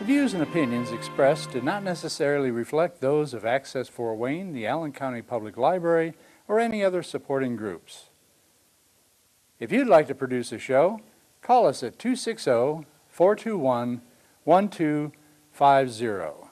The views and opinions expressed do not necessarily reflect those of Access Fort Wayne, the Allen County Public Library, or any other supporting groups. If you'd like to produce a show, call us at 260-421-1250.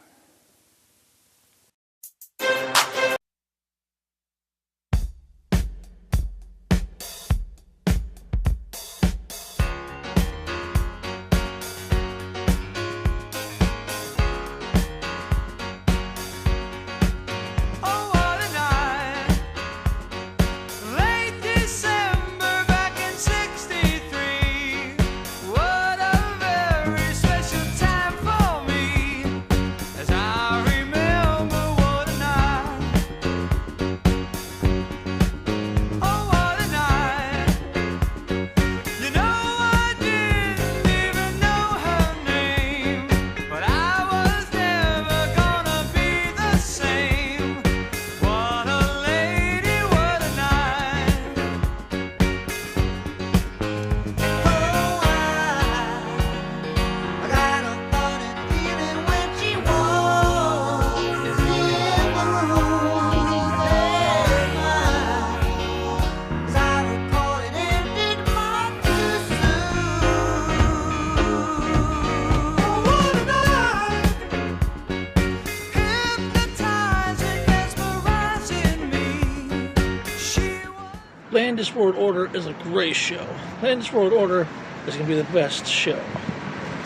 Landis World Order is a great show. Landis World Order is going to be the best show.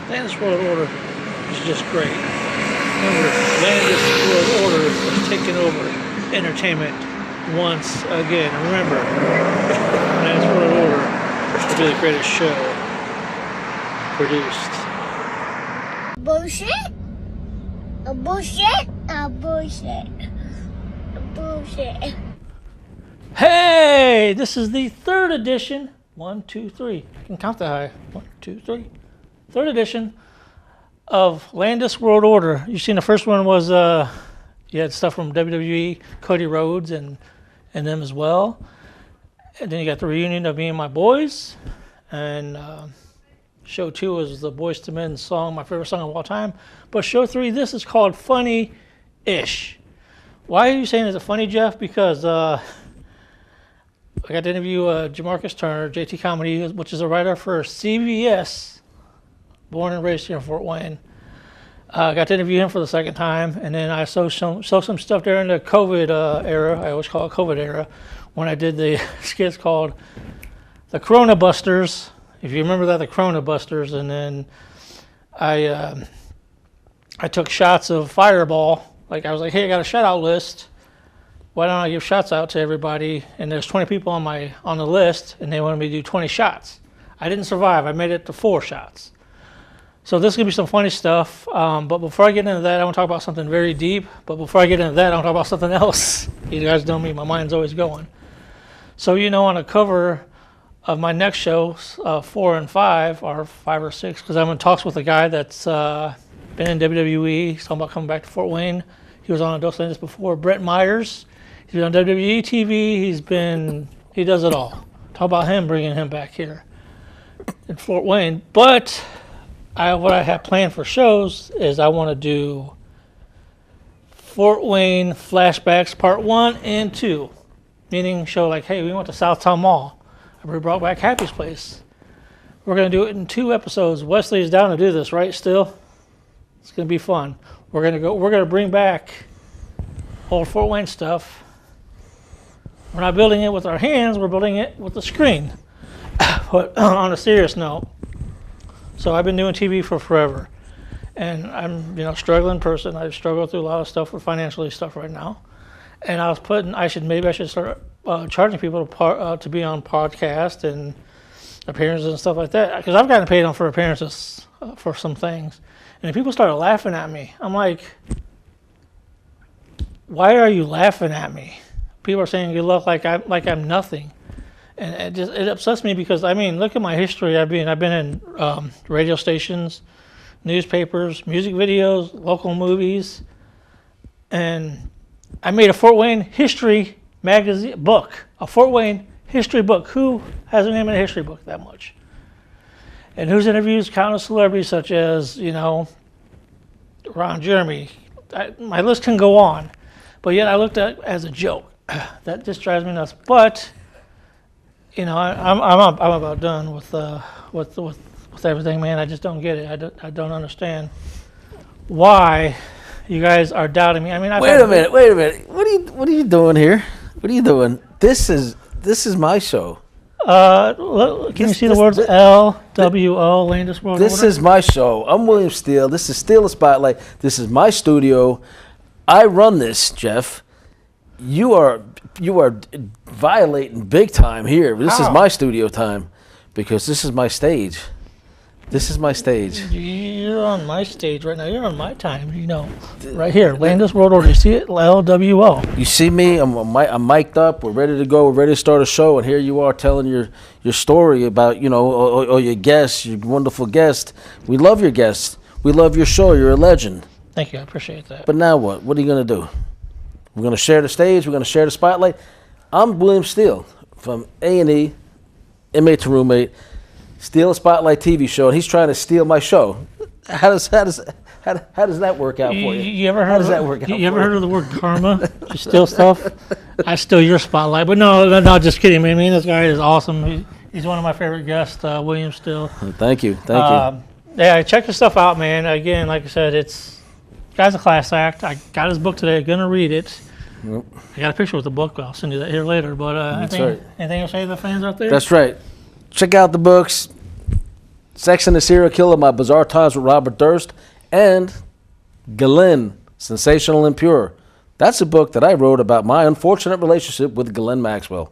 Landis World Order is just great. Remember, Landis World Order is taking over entertainment once again. Remember, Landis World Order will be the greatest show produced. Bullshit? A bullshit? A bullshit. A bullshit. Hey, this is the third edition. 1, 2, 3. I can count that high. 1, 2, 3. Third edition of Landis World Order. You've seen the first one was you had stuff from WWE, Cody Rhodes, and them as well. And then you got the reunion of me and my boys. And show 2 was the Boyz II Men song, my favorite song of all time. But show 3, this is called Funny-ish. Why are you saying it's a funny, Jeff? Because I got to interview Jamarcus Turner, JT Comedy, which is a writer for CBS, born and raised here in Fort Wayne. I got to interview him for the second time, and then I saw some stuff during the COVID era. I always call it COVID era, when I did the skits called the Corona Busters. If you remember that, the Corona Busters, and then I took shots of Fireball. Like I was like, hey, I got a shout out list. Why don't I give shots out to everybody? And there's 20 people on the list, and they wanted me to do 20 shots. I didn't survive. I made it to 4 shots. So this is going to be some funny stuff. But before I get into that, I want to talk about something very deep. But before I get into that, I want to talk about something else. You guys know me. My mind's always going. So, on the cover of my next show, 4 and 5, or 5 or 6, because I'm in talks with a guy that's been in WWE. He's talking about coming back to Fort Wayne. He was on Dos Landis before. Brett Myers. He's been on WWE TV. He does it all. Talk about him, bringing him back here in Fort Wayne. But what I have planned for shows is I want to do Fort Wayne flashbacks part 1 and 2. Meaning show like, hey, we went to Southtown Mall. We brought back Happy's Place. We're going to do it in 2 episodes. Wesley is down to do this, right, still? It's going to be fun. We're going to bring back old Fort Wayne stuff. We're not building it with our hands, we're building it with the screen. But on a serious note, so I've been doing TV for forever. And I'm, a struggling person. I struggle through a lot of stuff with financially stuff right now. And I was maybe I should start charging people to be on podcasts and appearances and stuff like that. Because I've gotten paid for appearances for some things. And people started laughing at me. I'm like, why are you laughing at me? People are saying you look like I'm nothing, and it upsets me because look at my history. I've been in radio stations, newspapers, music videos, local movies, and I made a Fort Wayne history magazine book, a Fort Wayne history book. Who has a name in a history book that much? And whose interviews countless celebrities such as Ron Jeremy. My list can go on, but yet I looked at it as a joke. That just drives me nuts. But you know, I'm about done with everything, man. I just don't get it. I don't understand why you guys are doubting me. I mean, Wait a minute. What are you doing here? What are you doing? This is my show. Can you see the words LWO, Landis World This Order? is my show. I'm William Steele. This is Steele the Spotlight. This is my studio. I run this, Jeff. You are violating big time here. This is How? my studio time because this is my stage. This is my stage. You're on my stage right now. You're on my time, you know. Right here, Landis World Order. You see it? LWO. You see me? I'm mic'd up. We're ready to go. We're ready to start a show, and here you are telling your story about or your guest, your wonderful guest. We love your guest. We love your show. You're a legend. Thank you. I appreciate that. But now what? What are you gonna do? We're gonna share the stage. We're gonna share the spotlight. I'm William Steele from A&E, Inmate to Roommate, Steele Spotlight TV show, and he's trying to steal my show. How does that work out for you? You ever heard? How does that work out? You ever for heard of the word karma? You steal stuff. I steal your spotlight, but no, just kidding. I mean, this guy is awesome. He's one of my favorite guests, William Steele. Thank you. Yeah, check his stuff out, man. Again, like I said, guy's a class act. I got his book today. I'm gonna read it. Yep. I got a picture with the book. I'll send you that here later. But That's anything, right. anything to say to the fans out there? That's right. Check out the books, Sex and the Serial Killer, My Bizarre Times with Robert Durst, and Ghislaine, Sensational and Pure. That's a book that I wrote about my unfortunate relationship with Ghislaine Maxwell.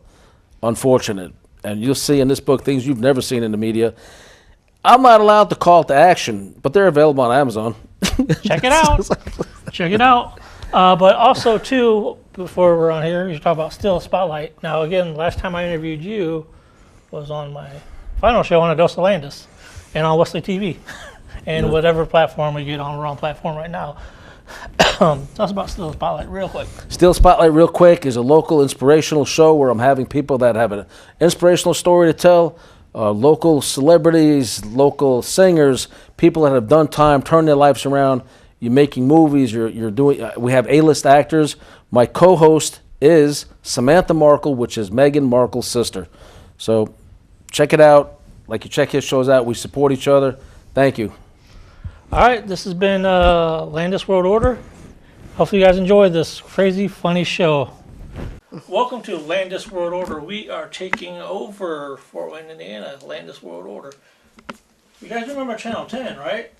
Unfortunate. And you'll see in this book things you've never seen in the media. I'm not allowed to call it to action, but they're available on Amazon. Check it out. Check it out. But also, too, before we're on here, you talk about Still Spotlight. Now, again, last time I interviewed you was on my final show on Adosa Landis and on Wesley TV and whatever platform we get on. We're on platform right now. Tell us about Still Spotlight real quick. Still Spotlight real quick is a local inspirational show where I'm having people that have an inspirational story to tell, local celebrities, local singers, people that have done time, turned their lives around. You're making movies. You're doing. We have A-list actors. My co-host is Samantha Markle, which is Meghan Markle's sister. So check it out. Like you check his shows out. We support each other. Thank you. All right, this has been Landis World Order. Hopefully you guys enjoyed this crazy, funny show. Welcome to Landis World Order. We are taking over Fort Wayne, Indiana, Landis World Order. You guys remember Channel 10, right?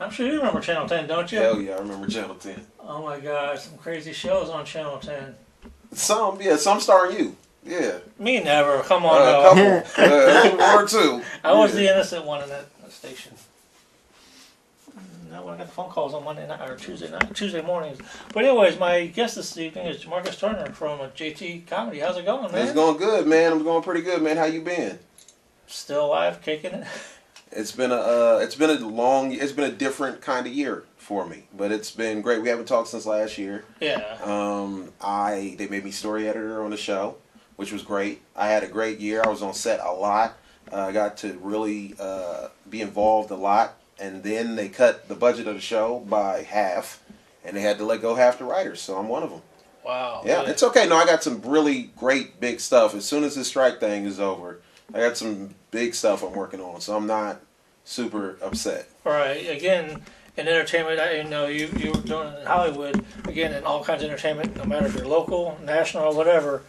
I'm sure you remember Channel 10, don't you? Hell yeah, I remember Channel 10. Oh my God, some crazy shows on Channel 10. Some starring you. Yeah. Me never, come on, A dog. couple. One or two. I was the innocent one in that station. Not when I got the phone calls on Monday night or Tuesday mornings. But anyways, my guest this evening is Marcus Turner from JT Comedy. How's it going, man? It's going good, man. I'm going pretty good, man. How you been? Still alive, kicking it. It's been a different kind of year for me, but it's been great. We haven't talked since last year. Yeah. They made me story editor on the show, which was great. I had a great year. I was on set a lot. I got to really be involved a lot. And then they cut the budget of the show by half, and they had to let go half the writers. So I'm one of them. Wow. Yeah, it's okay. No, I got some really great big stuff. As soon as this strike thing is over, I got some big stuff I'm working on. So I'm not super upset. All right. Again, in entertainment, you were doing it in Hollywood. Again, in all kinds of entertainment, no matter if you're local, national, or whatever,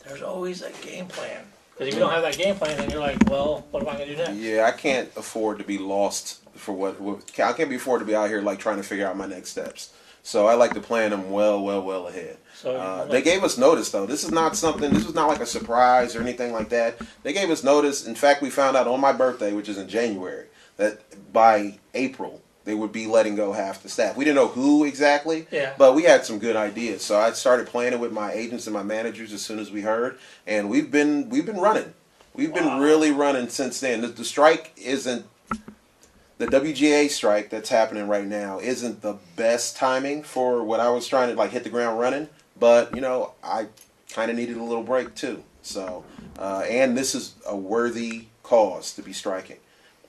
there's always a game plan. Because if you don't have that game plan, then you're like, well, what am I going to do next? Yeah, I can't afford to be lost for what I can't afford to be out here like trying to figure out my next steps. So I like to plan them well ahead. So they gave us notice though. This is not like a surprise or anything like that. They gave us notice. In fact, we found out on my birthday, which is in January, that by April they would be letting go half the staff. We didn't know who exactly, but we had some good ideas. So I started planning with my agents and my managers as soon as we heard, and we've been running. We've been really running since then. The strike isn't. The WGA strike that's happening right now isn't the best timing for what I was trying to hit the ground running, but I kind of needed a little break too. So, and this is a worthy cause to be striking.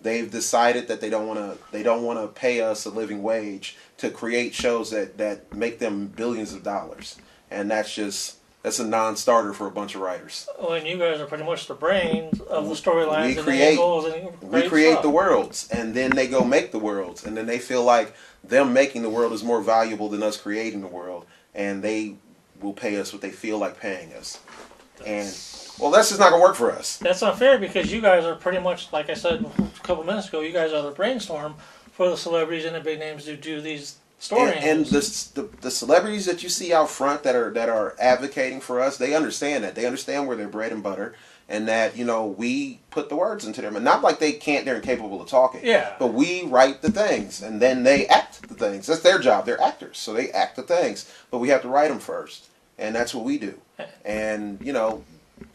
They've decided that they don't want to pay us a living wage to create shows that make them billions of dollars, and that's a non-starter for a bunch of writers. Well, and you guys are pretty much the brains of the storylines We and create- the angles and We great create stuff. the worlds, and then they go make the worlds, and then they feel like them making the world is more valuable than us creating the world, and they will pay us what they feel like paying us. And well, that's just not gonna work for us. That's unfair because you guys are pretty much, like I said a couple minutes ago, you guys are the brainstorm for the celebrities and the big names who do these story And angles. the celebrities that you see out front that are advocating for us, they understand that. They understand where their bread and butter, and that we put the words into them, and not like they're incapable of talking. Yeah. But we write the things, and then they act the things. That's their job. They're actors, so they act the things. But we have to write them first, and that's what we do. And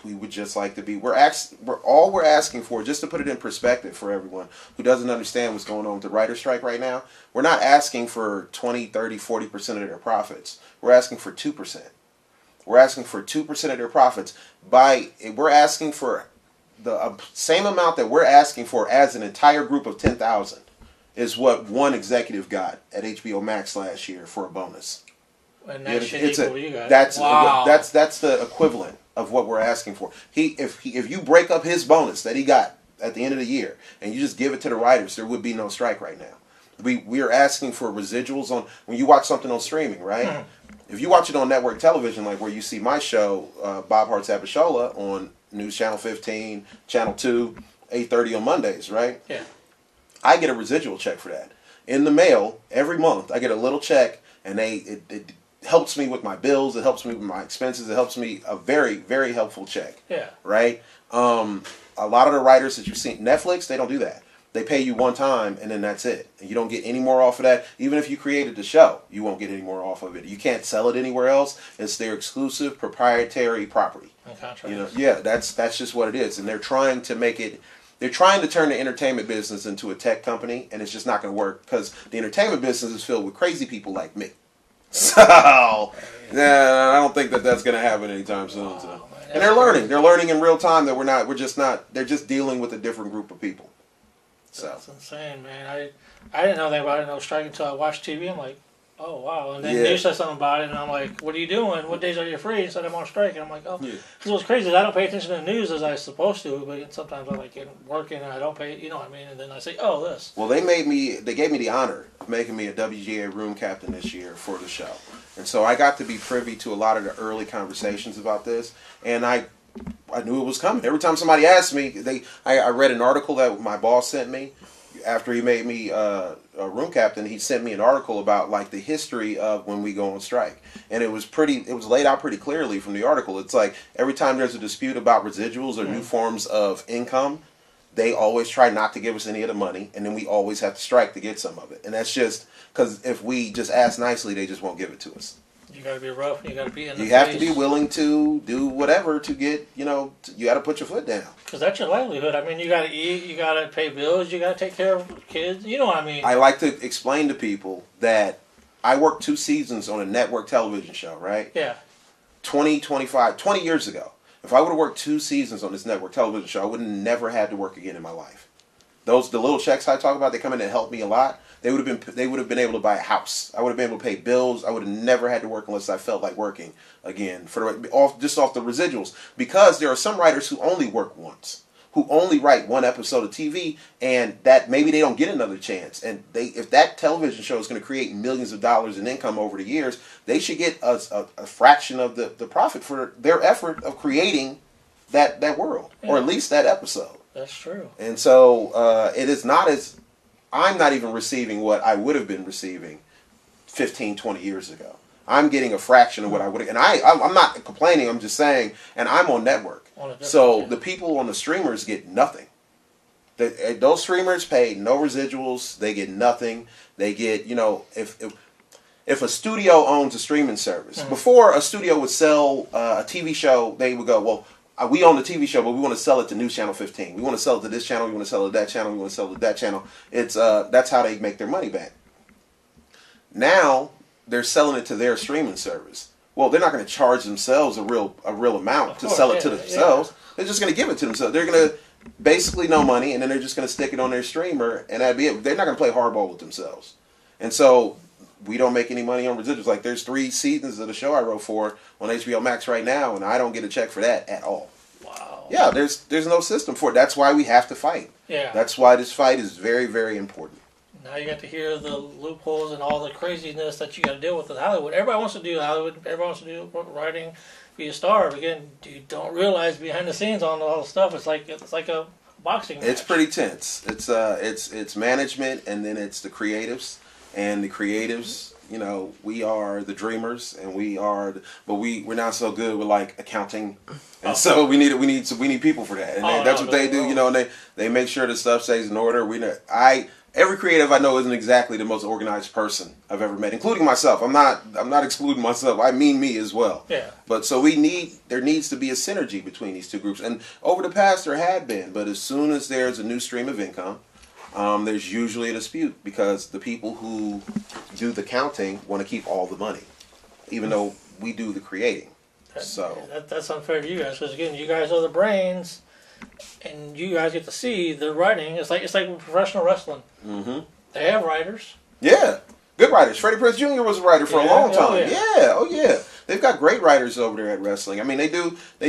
we would just like to be. We're asking for, just to put it in perspective for everyone who doesn't understand what's going on with the writer's strike right now. We're not asking for 20, 30, 40% of their profits. We're asking for 2%. We're asking for 2% of their profits. We're asking for the same amount that we're asking for as an entire group of 10,000 is what one executive got at HBO Max last year for a bonus. And that should equal to you guys. That's the equivalent of what we're asking for. If you break up his bonus that he got at the end of the year and you just give it to the writers, there would be no strike right now. We are asking for residuals on when you watch something on streaming, right? Mm-hmm. If you watch it on network television, like where you see my show, Bob Hart's Abishola, on News Channel 15, Channel 2, 8:30 on Mondays, right? Yeah. I get a residual check for that in the mail every month. I get a little check, and it helps me with my bills. It helps me with my expenses. It helps me a very, very helpful check. Yeah. Right. A lot of the writers that you see Netflix, they don't do that. They pay you one time and then that's it. And you don't get any more off of that. Even if you created the show, you won't get any more off of it. You can't sell it anywhere else. It's their exclusive proprietary property. And contracts. Yeah, that's just what it is. And they're trying to make it. They're trying to turn the entertainment business into a tech company, and it's just not going to work because the entertainment business is filled with crazy people like me. So, I don't think that's going to happen anytime soon. So. And they're learning. They're learning in real time that we're just not. They're just dealing with a different group of people. So That's insane, man. I didn't know anything about it. No strike until I watched TV. I'm like, oh wow. And then Yeah. you said something about it, and I'm like, what are you doing? What days are you free? He said I'm on strike, and I'm like, oh. Yeah. Because what's crazy is I don't pay attention to the news as I was supposed to, but sometimes I like working and I don't pay. You know what I mean? And then I say, oh, this. well, they gave me the honor of making me a WGA room captain this year for the show, and so I got to be privy to a lot of the early conversations about this, and I knew it was coming. Every time somebody asked me, I read an article that my boss sent me after he made me a room captain. He sent me an article about like the history of when we go on strike, and it was laid out pretty clearly from the article. It's like every time there's a dispute about residuals or new forms of income, they always try not to give us any of the money, and then we always have to strike to get some of it. And that's just because if we just ask nicely, they just won't give it to us. You got to be rough. You got to be in the You have to face. be willing to do whatever to get, you got to put your foot down. Because that's your livelihood. I mean, you got to eat, you got to pay bills, you got to take care of kids. You know what I mean? I like to explain to people that I worked 2 seasons on a network television show, right? Yeah. 20 years ago. If I would have worked 2 seasons on this network television show, I would have never had to work again in my life. The little checks I talk about, they come in and help me a lot. They would have been able to buy a house. I would have been able to pay bills. I would have never had to work unless I felt like working again off the residuals. Because there are some writers who only work once, who only write one episode of TV, and that maybe they don't get another chance. And if that television show is going to create millions of dollars in income over the years, they should get a fraction of the profit for their effort of creating that world, or at least that episode. That's true. And so it is not as. I'm not even receiving what I would have been receiving 15, 20 years ago. I'm getting a fraction of what I would have. And I'm not complaining. I'm just saying, and I'm on network. So the people on the streamers get nothing. Those streamers pay no residuals. They get nothing. They get, if a studio owns a streaming service, before a studio would sell a TV show, they would go, well, we own the TV show, but we want to sell it to News Channel 15. We want to sell it to this channel. We want to sell it to that channel. We want to sell it to that channel. It's that's how they make their money back. Now they're selling it to their streaming service. Well, they're not going to charge themselves a real amount to sell it to themselves. Yeah. They're just going to give it to themselves. They're going to basically no money, and then they're just going to stick it on their streamer, and that'd be it. They're not going to play hardball with themselves, and so we don't make any money on residuals. Like there's 3 seasons of the show I wrote for on HBO Max right now, and I don't get a check for that at all. Wow. Yeah, there's no system for it. That's why we have to fight. Yeah. That's why this fight is very, very important. Now you got to hear the loopholes and all the craziness that you got to deal with in Hollywood. Everybody wants to do Hollywood. Everybody wants to do writing, be a star. But again, you don't realize behind the scenes on all the stuff. It's like a boxing match. It's pretty tense. It's management, and then it's the creatives, and the creatives. You know, we are the dreamers, and but we're not so good with like accounting, and so we need people for that, and that's what they do. You know, and they make sure the stuff stays in order. Every creative I know isn't exactly the most organized person I've ever met, including myself. I'm not excluding myself. I mean me as well. Yeah. But so there needs to be a synergy between these two groups, and over the past there had been, but as soon as there's a new stream of income, there's usually a dispute because the people who do the counting want to keep all the money, even though we do the creating. That's unfair to you guys because again, you guys are the brains, and you guys get to see the writing. It's like professional wrestling. Mm-hmm. They have writers. Yeah, good writers. Freddie Prinze Jr. was a writer for a long time. Oh yeah. They've got great writers over there at wrestling. I mean, they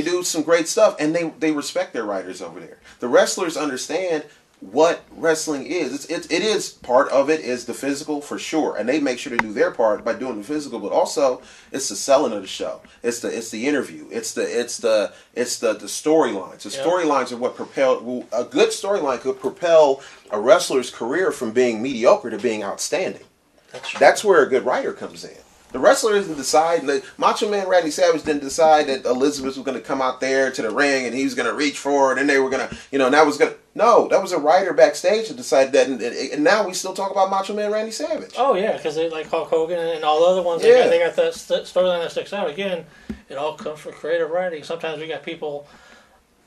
do some great stuff, and they respect their writers over there. The wrestlers understand what wrestling is. It is part of it is the physical for sure, and they make sure to do their part by doing the physical, but also it's the selling of the show. It's the interview. It's the storylines. The storylines are what propel a good storyline could propel a wrestler's career from being mediocre to being outstanding. That's where a good writer comes in. The wrestler isn't deciding. Macho Man Randy Savage didn't decide that Elizabeth was going to come out there to the ring and he was going to reach for it and they were going to, and that was going to. No, that was a writer backstage that decided that. And now we still talk about Macho Man Randy Savage. Oh, yeah, because they like Hulk Hogan and all the other ones. They got that storyline that sticks out. Again, it all comes from creative writing. Sometimes we got people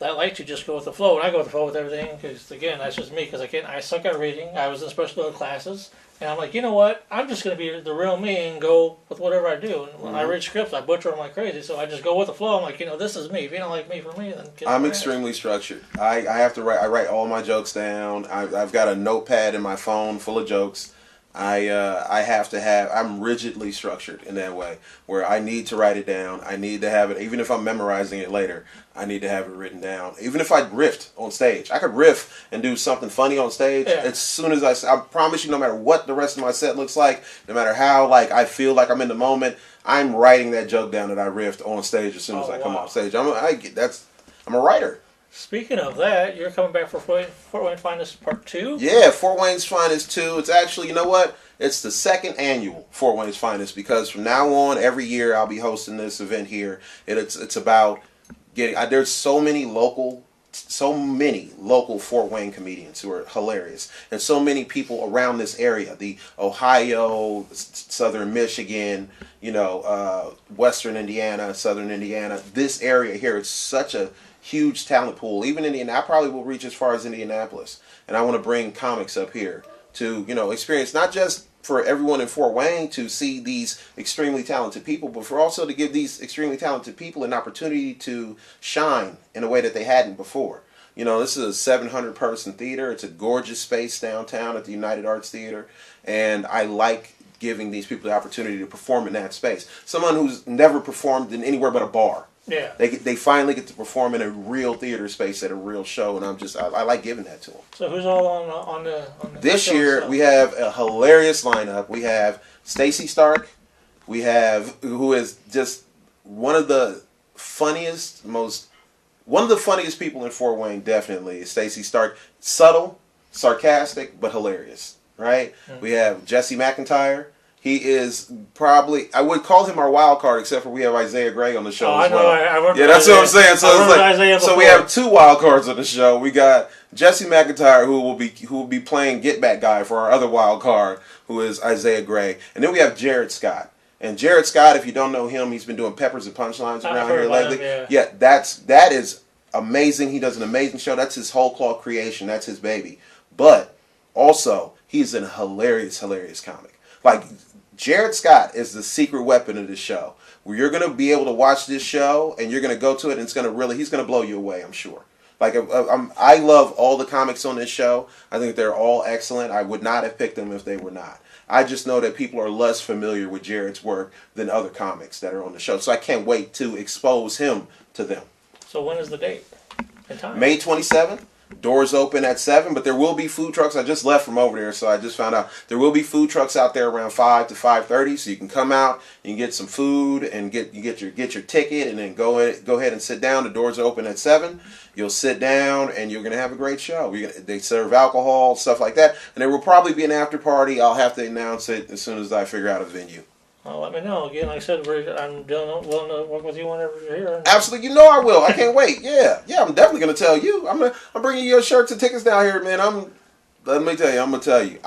that like to just go with the flow. And I go with the flow with everything because, again, that's just me. Because, again, I suck at reading. I was in special ed classes. And I'm like, you know what? I'm just going to be the real me and go with whatever I do. And when I read scripts, I butcher them like crazy. So I just go with the flow. I'm like, this is me. If you don't like me for me, then I'm extremely structured. I have to write. I write all my jokes down. I've got a notepad in my phone full of jokes. I have to have. I'm rigidly structured in that way, where I need to write it down. I need to have it, even if I'm memorizing it later. I need to have it written down. Even if I riffed on stage, I could riff and do something funny on stage. Yeah. As soon as I promise you, no matter what the rest of my set looks like, no matter how I feel like I'm in the moment, I'm writing that joke down that I riffed on stage as soon as I come off stage. I'm a writer. Speaking of that, you're coming back for Fort Wayne Finest Part 2? Yeah, Fort Wayne's Finest 2. It's actually, you know what? It's the second annual Fort Wayne's Finest because from now on, every year I'll be hosting this event here. It's about getting. There's so many local Fort Wayne comedians who are hilarious, and so many people around this area, the Ohio, Southern Michigan, Western Indiana, Southern Indiana. This area here, it's such a huge talent pool. Even Indiana, I probably will reach as far as Indianapolis, and I want to bring comics up here to experience, not just for everyone in Fort Wayne to see these extremely talented people, but for also to give these extremely talented people an opportunity to shine in a way that they hadn't before. This is a 700-person theater. It's a gorgeous space downtown at the United Arts Theater, and I like giving these people the opportunity to perform in that space. Someone who's never performed in anywhere but a bar. Yeah. They finally get to perform in a real theater space at a real show, and I like giving that to them. So who's all on the This show year itself? we have a hilarious lineup. We have Stacey Stark, who is just one of the funniest people in Fort Wayne. Definitely is Stacey Stark. Subtle, sarcastic, but hilarious. Right? Mm-hmm. We have Jesse McIntyre. He is probably, I would call him our wild card, except for we have Isaiah Gray on the show as well. I that's what I'm saying. So we have 2 wild cards on the show. We got Jesse McIntyre, who will be playing Get Back Guy for our other wild card, who is Isaiah Gray, and then we have Jared Scott. And Jared Scott, if you don't know him, he's been doing Peppers and Punchlines around here lately. That is amazing. He does an amazing show. That's his whole claw creation. That's his baby. But also, he's a hilarious comic. Jared Scott is the secret weapon of this show. Where you're going to be able to watch this show and you're going to go to it and he's going to blow you away, I'm sure. Like, I love all the comics on this show. I think they're all excellent. I would not have picked them if they were not. I just know that people are less familiar with Jared's work than other comics that are on the show. So I can't wait to expose him to them. So when is the date and time? May 27th. Doors open at 7, but there will be food trucks. I just left from over there, so I just found out there will be food trucks out there around 5 to 5:30. So you can come out, you can get some food, and get your ticket, and then go ahead and sit down. The doors are open at 7. You'll sit down, and you're gonna have a great show. They serve alcohol, stuff like that, and there will probably be an after party. I'll have to announce it as soon as I figure out a venue. Well, let me know. Again, like I said, I'm willing to work with you whenever you're here. Absolutely, you know I will. I can't wait. Yeah, I'm definitely gonna tell you. I'm bringing your shirts and tickets down here, man. Let me tell you. I'm gonna tell you.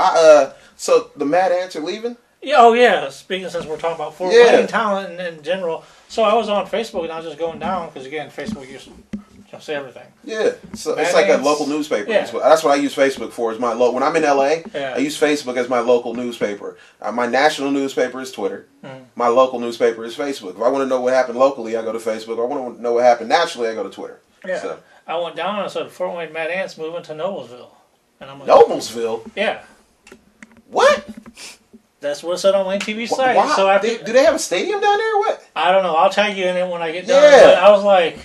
So the Mad Ants are leaving. Yeah. Oh yeah. Speaking since we're talking about Fort Wayne talent in general, so I was on Facebook and I was just going down because again, Facebook used to say everything. Yeah, so Mad it's like Ants. a local newspaper. Yeah. That's what I use Facebook for. Is my when I'm in LA, Yeah. I use Facebook as my local newspaper. My national newspaper is Twitter. My local newspaper is Facebook. If I want to know what happened locally, I go to Facebook. If I want to know what happened nationally, I go to Twitter. Yeah. So. I went down and I said Fort Wayne Mad Ants moving to Noblesville, and I'm like, Noblesville? Yeah. What? That's what it said on Wayne TV site. Why? So Do they have a stadium down there or what? I don't know. I'll tag you in it when I get done. Yeah. But I was like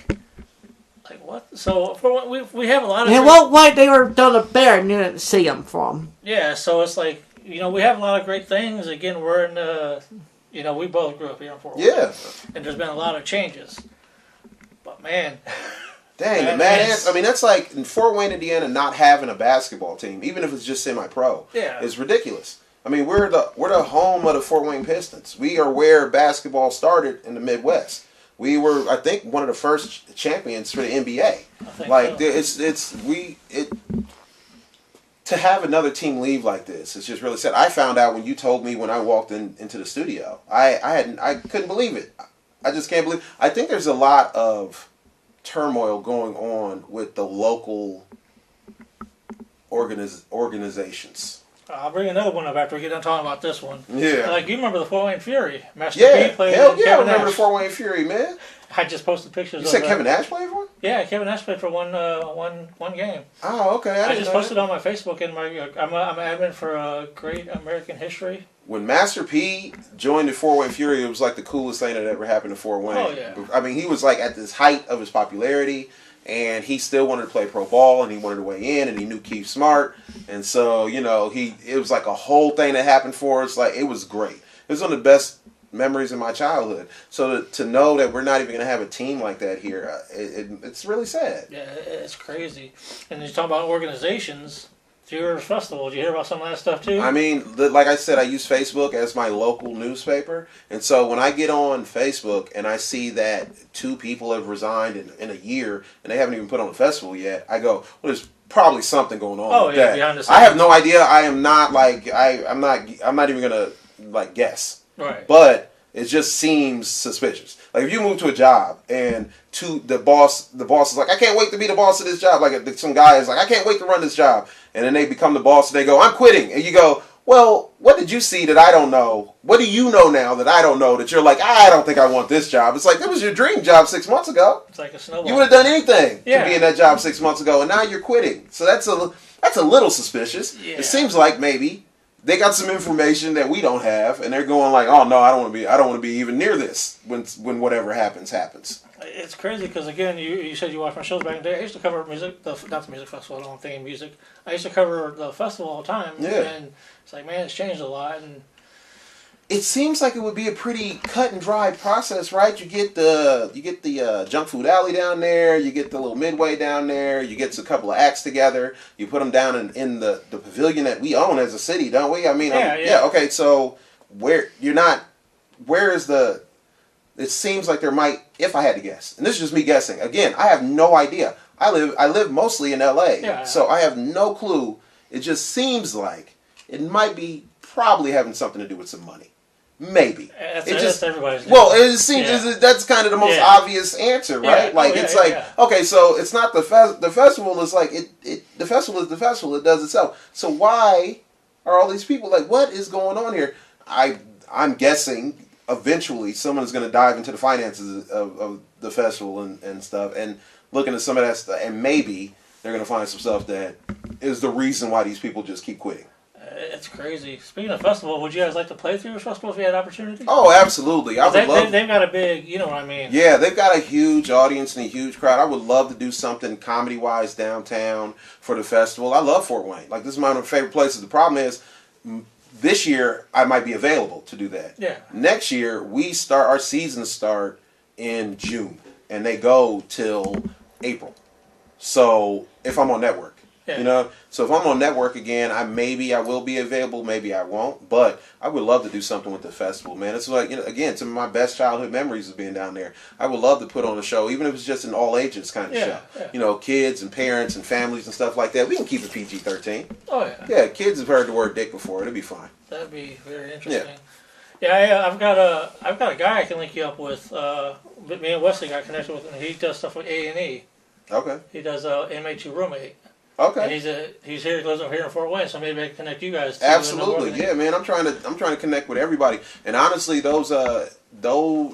what? So we have a lot of. And what way they were done up there and you didn't see them from? Yeah. So it's like we have a lot of great things. Again, we're in we both grew up here in Fort Wayne. Yeah. And there's been a lot of changes. But man. Dang, the Mad Ants. I mean, that's like in Fort Wayne, Indiana, not having a basketball team, even if it's just semi-pro. Yeah. Is ridiculous. I mean, we're the home of the Fort Wayne Pistons. We are where basketball started in the Midwest. We were, I think, one of the first champions for the NBA. Like to have another team leave like this, it's just really sad. I found out when you told me when I walked into the studio. I couldn't believe it. I just can't believe. I think there's a lot of turmoil going on with the local organizations. I'll bring another one up after we get done talking about this one. Yeah. Like, you remember the Fort Wayne Fury? Master Yeah. P played Hell yeah, I Kevin remember Nash. the Fort Wayne Fury, man. I just posted pictures You of said Kevin Nash played for him? Yeah, Kevin Nash played for one game. Oh, okay. I just posted on my Facebook and I'm an admin for Great American History. When Master P joined the Fort Wayne Fury, it was like the coolest thing that ever happened to Fort Wayne. Oh, yeah. I mean, he was like at this height of his popularity, and he still wanted to play pro ball, and he wanted to weigh in, and he knew Keith Smart, and so it was like a whole thing that happened for us. Like, it was great. It was one of the best memories of my childhood. So to know that we're not even going to have a team like that here, it's really sad. Yeah, it's crazy. And you talk about organizations. Your festival, did you hear about some of that stuff too? I mean, like I said, I use Facebook as my local newspaper, and so when I get on Facebook and I see that 2 people have resigned in a year and they haven't even put on a festival yet, I go, well, there's probably something going on with that. Behind the scenes. I have no idea. I am not like I'm not even gonna like guess. Right. But it just seems suspicious. Like if you move to a job and the boss is like, I can't wait to be the boss of this job. Like some guy is like, I can't wait to run this job. And then they become the boss and they go, I'm quitting. And you go, well, what did you see that I don't know? What do you know now that I don't know that you're like, I don't think I want this job? It's like, that was your dream job 6 months ago. It's like a snowball. You would have done anything to Yeah. be in that job 6 months ago, and now you're quitting. So that's a little suspicious. Yeah. It seems like maybe they got some information that we don't have, and they're going like, "Oh no, I don't want to be even near this when whatever happens." It's crazy because again, you said you watched my shows back in the day. I used to cover music, not the music festival. I don't think of music. I used to cover the festival all the time. Yeah. And it's like, man, it's changed a lot. And It seems like it would be a pretty cut and dry process, right? You get the junk food alley down there, you get the little midway down there, you get a couple of acts together, you put them down in the pavilion that we own as a city, don't we? I mean, yeah. Okay, so where is the? It seems like there might, if I had to guess, and this is just me guessing. Again, I have no idea. I live mostly in L.A., Yeah. so I have no clue. It just seems like it might be probably having something to do with some money. Maybe. that's everybody's. Well, it seems Yeah. that's kind of the most Yeah. obvious answer, right? Yeah. Like Oh, yeah, it's yeah, like yeah. okay, so it's not the festival is like the festival is the festival. It does itself. So why are all these people like, what is going on here? I'm guessing eventually someone's going to dive into the finances of the festival and stuff, and look into some of that stuff, and maybe they're going to find some stuff that is the reason why these people just keep quitting. It's crazy. Speaking of festival, would you guys like to play through a festival if you had opportunity? Oh, absolutely. I would love. They've got a big, you know what I mean? Yeah, they've got a huge audience and a huge crowd. I would love to do something comedy-wise downtown for the festival. I love Fort Wayne. Like, this is one of my favorite places. The problem is, this year I might be available to do that. Yeah. Next year our seasons start in June and they go till April. So if I'm on network, you know, so if I'm on network again, I will be available, maybe I won't, but I would love to do something with the festival, man. It's like, you know, again, some of my best childhood memories of being down there. I would love to put on a show, even if it's just an all ages kind of show. Yeah. You know, kids and parents and families and stuff like that. We can keep it PG-13. Oh yeah. Yeah, kids have heard the word dick before. It'll be fine. That'd be very interesting. Yeah, I've got a guy I can link you up with. Me and Wesley got connected with him. He does stuff with A&E. Okay. He does Inmate to Roommate. Okay. And he's here. He lives over here in Fort Wayne, so maybe I can connect you guys. Absolutely, yeah, man. I'm trying to connect with everybody, and honestly, though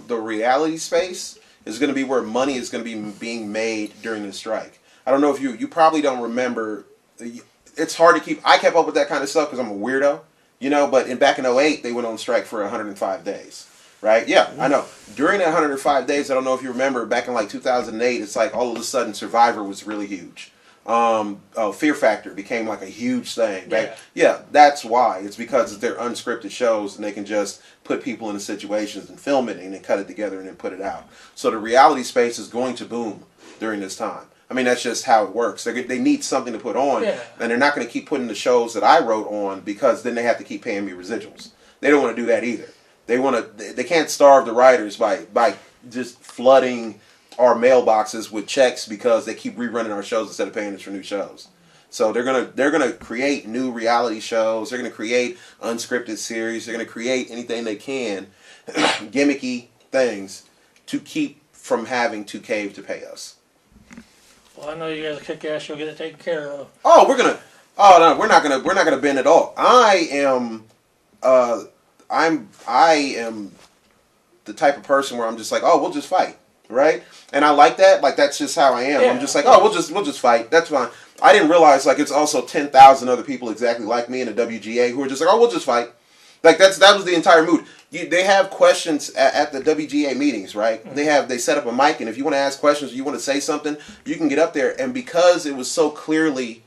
the reality space is going to be where money is going to be being made during the strike. I don't know if you probably don't remember. It's hard to keep. I kept up with that kind of stuff because I'm a weirdo, you know. But back in '08, they went on strike for 105 days. Right? Yeah, I know. During that 105 days, I don't know if you remember, back in like 2008, it's like all of a sudden Survivor was really huge. Fear Factor became like a huge thing. Yeah, that's why. It's because they're unscripted shows and they can just put people into situations and film it and then cut it together and then put it out. So the reality space is going to boom during this time. I mean, that's just how it works. They need something to put on, and they're not going to keep putting the shows that I wrote on because then they have to keep paying me residuals. They don't want to do that either. They can't starve the writers by just flooding our mailboxes with checks because they keep rerunning our shows instead of paying us for new shows. So they're gonna create new reality shows. They're gonna create unscripted series. They're gonna create anything they can, gimmicky things, to keep from having to cave to pay us. Well, I know you guys kick ass. You'll get it taken care of. Oh, we're not gonna bend at all. I am the type of person where I'm just like, oh, we'll just fight, right? And I like that. Like, that's just how I am. I'm just like, oh, we'll just fight. That's fine. I didn't realize like it's also 10,000 other people exactly like me in the WGA who are just like, oh, we'll just fight. Like that was the entire mood. They have questions at the WGA meetings, right? Mm-hmm. They set up a mic, and if you want to ask questions or you want to say something, you can get up there. And because it was so clearly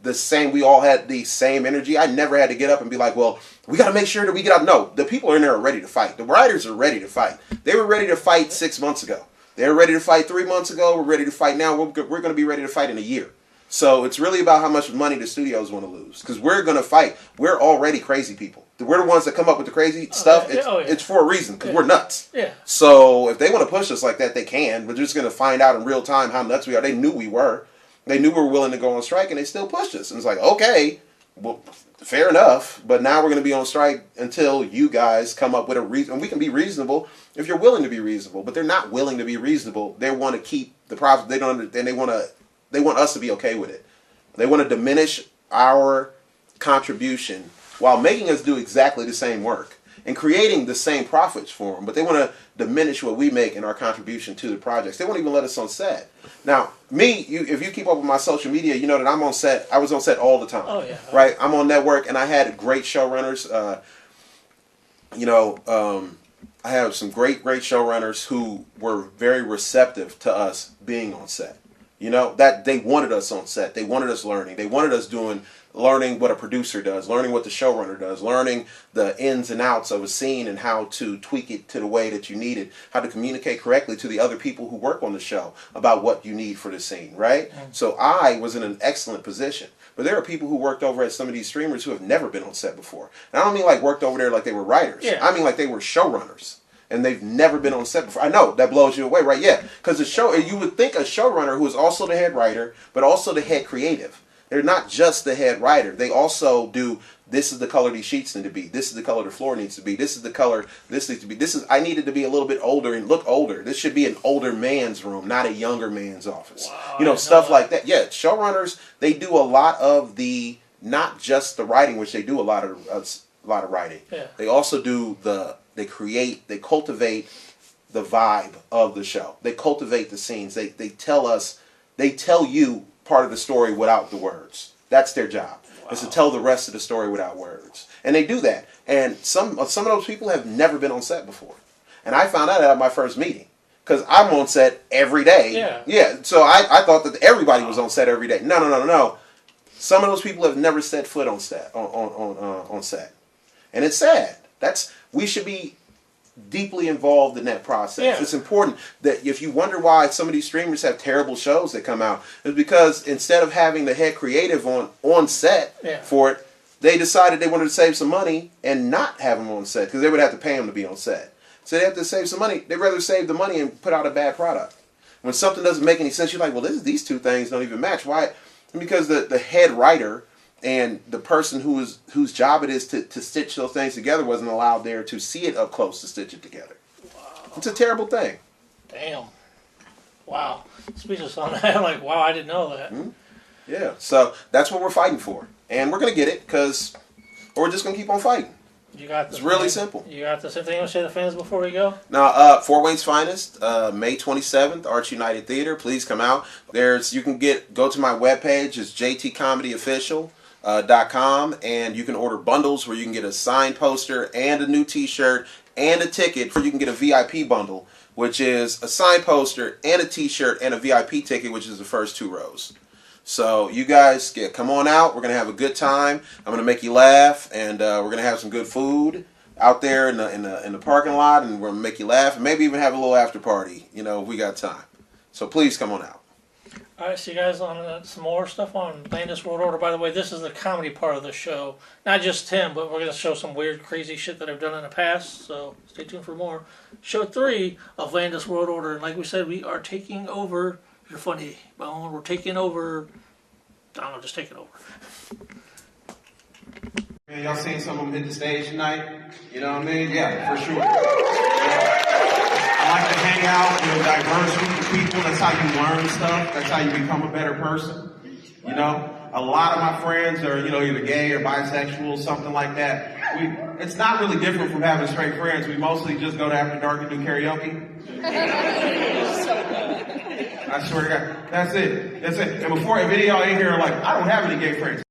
the same, we all had the same energy. I never had to get up and be like, well, we got to make sure that we get up. No, the people in there are ready to fight. The writers are ready to fight. They were ready to fight 6 months ago. They were ready to fight 3 months ago. We're ready to fight now. We're going to be ready to fight in a year. So it's really about how much money the studios want to lose, because we're going to fight. We're already crazy people. We're the ones that come up with the crazy stuff. It's for a reason, because we're nuts. Yeah. So if they want to push us like that, they can. We're just going to find out in real time how nuts we are. They knew we were. They knew we were willing to go on strike, and they still pushed us. And it's like, okay, well, fair enough, but now we're going to be on strike until you guys come up with a reason. And we can be reasonable if you're willing to be reasonable, but they're not willing to be reasonable. They want to keep the profit. They don't understand. They want us to be okay with it. They want to diminish our contribution while making us do exactly the same work and creating the same profits for them. But they want to diminish what we make in our contribution to the projects. They won't even let us on set. Now, if you keep up with my social media, you know that I'm on set. I was on set all the time. Oh, yeah. Right? I'm on network, and I had great showrunners. I have some great showrunners who were very receptive to us being on set. You know, that they wanted us on set. They wanted us learning. They wanted us learning what a producer does, learning what the showrunner does, learning the ins and outs of a scene and how to tweak it to the way that you need it, how to communicate correctly to the other people who work on the show about what you need for the scene, right? Mm-hmm. So I was in an excellent position. But there are people who worked over at some of these streamers who have never been on set before. And I don't mean like worked over there like they were writers. Yeah. I mean like they were showrunners. And they've never been on set before. I know, that blows you away, right? Yeah, because you would think a showrunner who is also the head writer, but also the head creative. They're not just the head writer. They also do, this is the color these sheets need to be. This is the color the floor needs to be. This is the color this needs to be. I needed to be a little bit older and look older. This should be an older man's room, not a younger man's office. Wow, stuff like that. Yeah, showrunners, they do a lot of not just the writing, which they do a lot of writing. Yeah. They also do They cultivate the vibe of the show. They cultivate the scenes. They tell you part of the story without the words. That's their job. Wow. Is to tell the rest of the story without words. And they do that. And some of those people have never been on set before. And I found out at my first meeting. Because I'm on set every day. Yeah. So I thought that everybody was on set every day. No. Some of those people have never set foot on set. On set. And it's sad. We should be deeply involved in that process. Yeah. It's important that if you wonder why some of these streamers have terrible shows that come out, it's because instead of having the head creative on set for it, they decided they wanted to save some money and not have them on set because they would have to pay them to be on set. So they have to save some money. They'd rather save the money and put out a bad product. When something doesn't make any sense, you're like, well, these two things don't even match. Why? Because the head writer and the person whose job it is to stitch those things together wasn't allowed there to see it up close to stitch it together. Wow. It's a terrible thing. Damn. Wow. Speechless on that. I'm like, wow, I didn't know that. Mm-hmm. Yeah. So that's what we're fighting for. And we're going to get it or we're just going to keep on fighting. It's really simple. You got the same thing you want to say to the fans before we go? Now, Fort Wayne's Finest, May 27th, Arts United Theater. Please come out. You can go to my webpage. It's jtcomedyofficial.com, and you can order bundles where you can get a signed poster and a new T-shirt and a ticket. Or you can get a VIP bundle, which is a signed poster and a T-shirt and a VIP ticket, which is the first 2 rows. So you guys come on out. We're gonna have a good time. I'm gonna make you laugh, and we're gonna have some good food out there in the parking lot, and we're gonna make you laugh, and maybe even have a little after party. If we got time. So please come on out. All right, see you guys on some more stuff on Landis World Order. By the way, this is the comedy part of the show. Not just Tim, but we're gonna show some weird, crazy shit that I've done in the past. So stay tuned for more. Show 3 of Landis World Order, and like we said, we are taking over. You're funny, Bone. We're taking over. I don't know, just take it over. Man, y'all seen some of them hit the stage tonight? You know what I mean? Yeah, for sure. I like to hang out with a diverse group of people. That's how you learn stuff. That's how you become a better person. A lot of my friends are, either gay or bisexual, something like that. It's not really different from having straight friends. We mostly just go to After Dark and do karaoke. I swear to God, that's it. And before a video in here, I don't have any gay friends.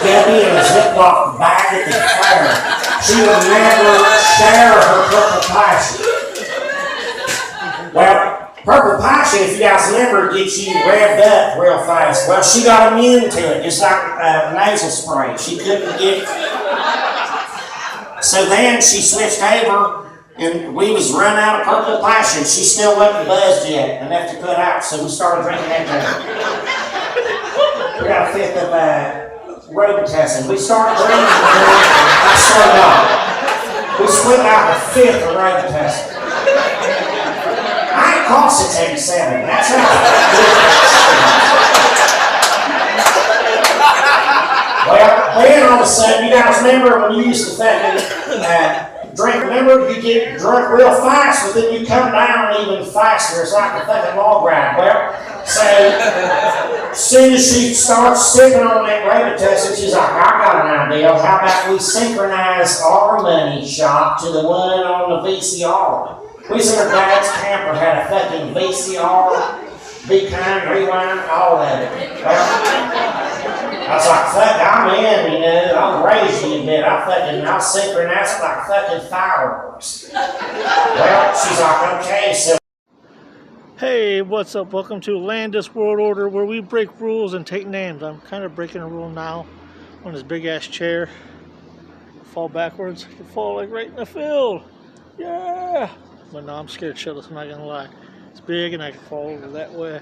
Debbie in a Ziploc bag at the fair. She would never share her purple passion. Well, purple passion, if you guys remember, gets you revved up real fast. Well, she got immune to it, just like nasal spray. She couldn't get it. So then she switched over. And we was run out of purple passion. She still wasn't buzzed yet, enough to put out, so we started drinking that drink. We got a 5th of Robitussin. We started drinking I swear to God. We split out a 5th of Robitussin. I ain't caught since 87. That's how Well, then all of a sudden, you guys remember when you used to fucking drink, remember, you get drunk real fast, but then you come down even faster. It's like a fucking log ride. Well, so as soon as she starts sipping on that Robitussin, she's like, I got an idea. How about we synchronize our money shot to the one on the VCR? We said her dad's camper had a fucking VCR, Be Kind, Rewind, all of it. Well, I was like, fuck, I'm in, I'll raise you a bit. I'll synchronize it like fucking fireworks. Well, she's like, okay, so. Hey, what's up? Welcome to Landis World Order, where we break rules and take names. I'm kind of breaking a rule now on this big ass chair. Fall backwards, I can fall like right in the field. Yeah! But no, I'm scared shitless, I'm not gonna lie. It's big and I can fall over that way.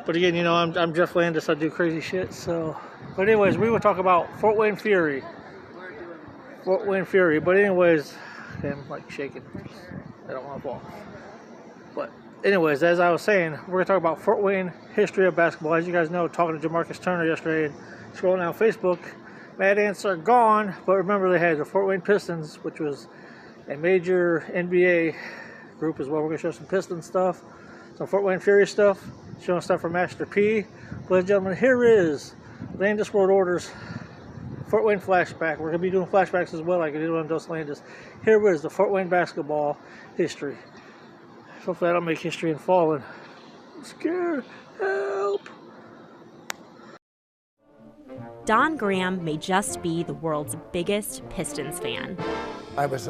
But again, I'm Jeff Landis, I do crazy shit, so. But anyways, we will talk about Fort Wayne Fury. Fort Wayne Fury. But anyways, okay, I'm like shaking. I don't want to fall. But anyways, as I was saying, we're going to talk about Fort Wayne history of basketball. As you guys know, talking to Jamarcus Turner yesterday and scrolling down Facebook, Mad Ants are gone. But remember, they had the Fort Wayne Pistons, which was a major NBA group as well. We're going to show some Piston stuff, some Fort Wayne Fury stuff, showing stuff from Master P. Ladies and gentlemen, here is Landis World Order's Fort Wayne flashback. We're going to be doing flashbacks as well, like I did on Dos Landis. Here is the Fort Wayne basketball history. Hopefully I don't make history in falling. I'm scared. Help! Don Graham may just be the world's biggest Pistons fan. I was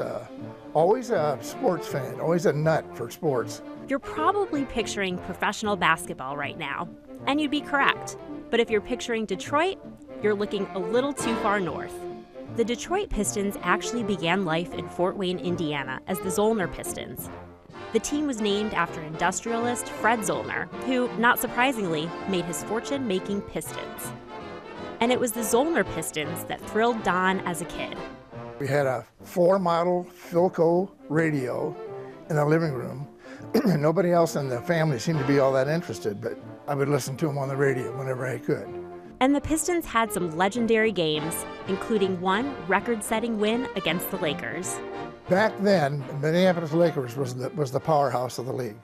always a sports fan, always a nut for sports. You're probably picturing professional basketball right now, and you'd be correct. But if you're picturing Detroit, you're looking a little too far north. The Detroit Pistons actually began life in Fort Wayne, Indiana as the Zollner Pistons. The team was named after industrialist Fred Zollner, who, not surprisingly, made his fortune making pistons. And it was the Zollner Pistons that thrilled Don as a kid. We had a floor model Philco radio in the living room. Nobody else in the family seemed to be all that interested, but I would listen to them on the radio whenever I could. And the Pistons had some legendary games, including one record-setting win against the Lakers. Back then, Minneapolis Lakers was the powerhouse of the league.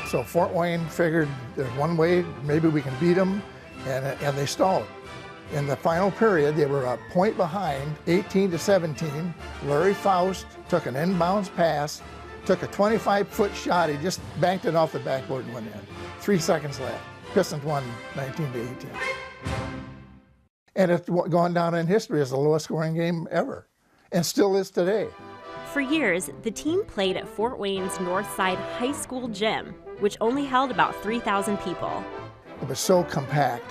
So Fort Wayne figured there's one way maybe we can beat them, and they stalled. In the final period, they were a point behind, 18-17. Larry Faust took an inbounds pass, took a 25-foot shot. He just banked it off the backboard and went in. 3 seconds left. Pistons won 19-18. And it's gone down in history as the lowest scoring game ever, and still is today. For years, the team played at Fort Wayne's Northside High School gym, which only held about 3,000 people. It was so compact.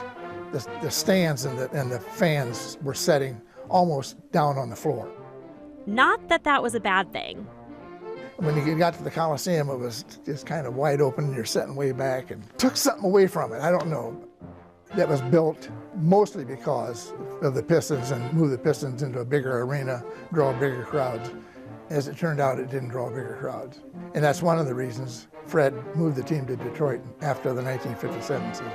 The stands and the fans were setting almost down on the floor. Not that that was a bad thing. When you got to the Coliseum, it was just kind of wide open, and you're sitting way back, and took something away from it. I don't know. That was built mostly because of the Pistons and moved the Pistons into a bigger arena, draw bigger crowds. As it turned out, it didn't draw bigger crowds. And that's one of the reasons Fred moved the team to Detroit after the 1957 season.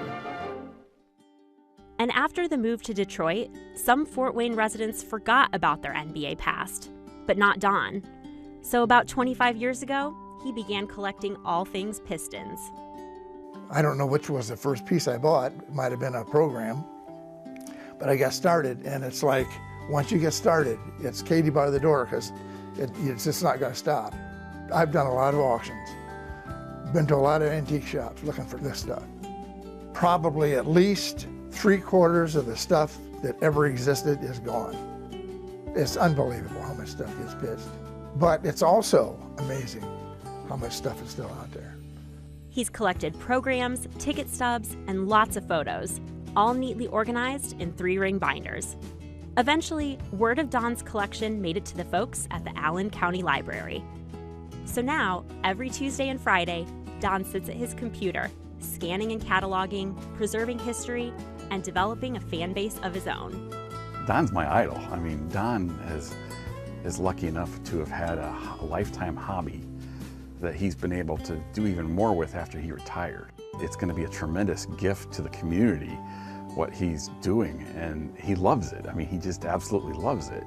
And after the move to Detroit, some Fort Wayne residents forgot about their NBA past, but not Don. So about 25 years ago, he began collecting all things Pistons. I don't know which was the first piece I bought. It might have been a program. But I got started, and it's like, once you get started, it's Katie by the door, because it's just not going to stop. I've done a lot of auctions, been to a lot of antique shops looking for this stuff. Probably at least 3/4 of the stuff that ever existed is gone. It's unbelievable how much stuff gets pitched. But it's also amazing how much stuff is still out there. He's collected programs, ticket stubs, and lots of photos, all neatly organized in 3-ring binders. Eventually, word of Don's collection made it to the folks at the Allen County Library. So now, every Tuesday and Friday, Don sits at his computer, scanning and cataloging, preserving history, and developing a fan base of his own. Don's my idol. I mean, Don is lucky enough to have had a lifetime hobby that he's been able to do even more with after he retired. It's going to be a tremendous gift to the community, what he's doing, and he loves it. I mean, he just absolutely loves it.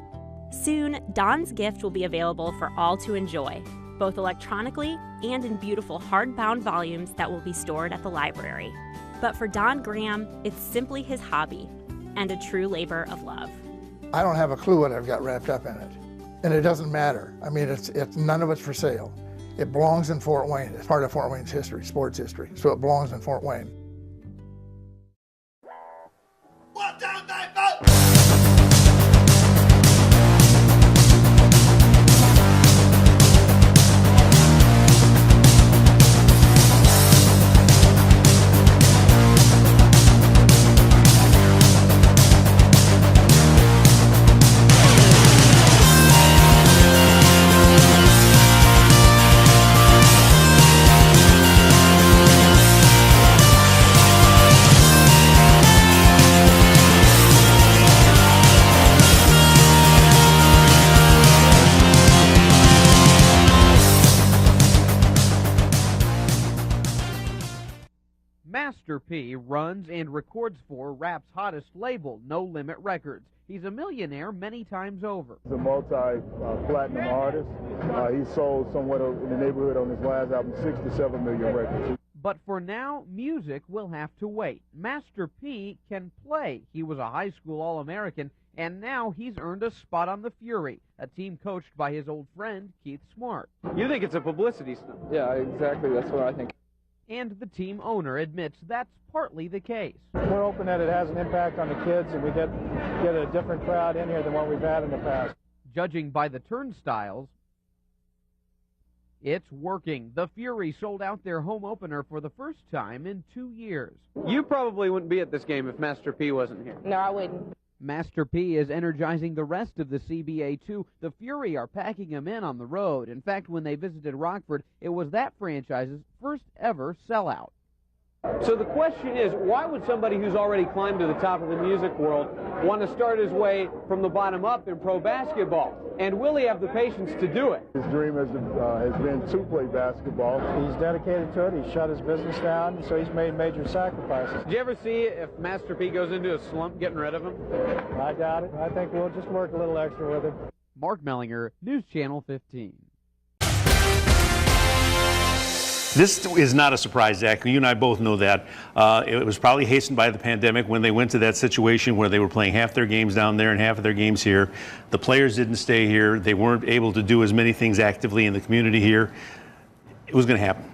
Soon, Don's gift will be available for all to enjoy, both electronically and in beautiful hardbound volumes that will be stored at the library. But for Don Graham, it's simply his hobby and a true labor of love. I don't have a clue what I've got wrapped up in it. And it doesn't matter. I mean, it's none of it's for sale. It belongs in Fort Wayne. It's part of Fort Wayne's history, sports history. So it belongs in Fort Wayne. Master P runs and records for rap's hottest label, No Limit Records. He's a millionaire many times over. He's a multi-platinum artist. He sold somewhat in the neighborhood on his last album 6 to 7 million records. But for now, music will have to wait. Master P can play. He was a high school All-American, and now he's earned a spot on the Fury, a team coached by his old friend, Keith Smart. You think it's a publicity stunt? Yeah, exactly. That's what I think. And the team owner admits that's partly the case. We're hoping that it has an impact on the kids and we get a different crowd in here than what we've had in the past. Judging by the turnstiles, it's working. The Fury sold out their home opener for the first time in 2 years. You probably wouldn't be at this game if Master P wasn't here. No, I wouldn't. Master P is energizing the rest of the CBA too. The Fury are packing him in on the road. In fact, when they visited Rockford, it was that franchise's first ever sellout. So the question is, why would somebody who's already climbed to the top of the music world want to start his way from the bottom up in pro basketball? And will he have the patience to do it? His dream has been to play basketball. He's dedicated to it. He's shut his business down, so he's made major sacrifices. Did you ever see if Master P goes into a slump getting rid of him? I doubt it. I think we'll just work a little extra with him. Mark Mellinger, News Channel 15. This is not a surprise, Zach. You and I both know that. It was probably hastened by the pandemic when they went to that situation where they were playing half their games down there and half of their games here. The players didn't stay here. They weren't able to do as many things actively in the community here. It was going to happen.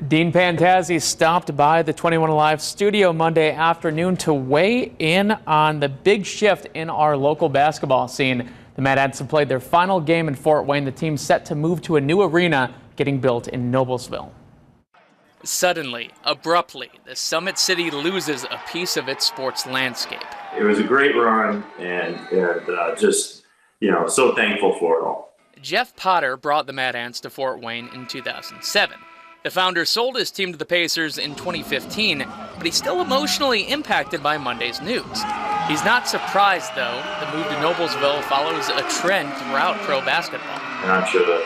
Dean Pantazzi stopped by the 21 Alive studio Monday afternoon to weigh in on the big shift in our local basketball scene. The Mad Ants have played their final game in Fort Wayne. The team's set to move to a new arena getting built in Noblesville. Suddenly, abruptly, the Summit City loses a piece of its sports landscape. It was a great run, and just, so thankful for it all. Jeff Potter brought the Mad Ants to Fort Wayne in 2007. The founder sold his team to the Pacers in 2015, but he's still emotionally impacted by Monday's news. He's not surprised, though. The move to Noblesville follows a trend throughout pro basketball. And I'm sure the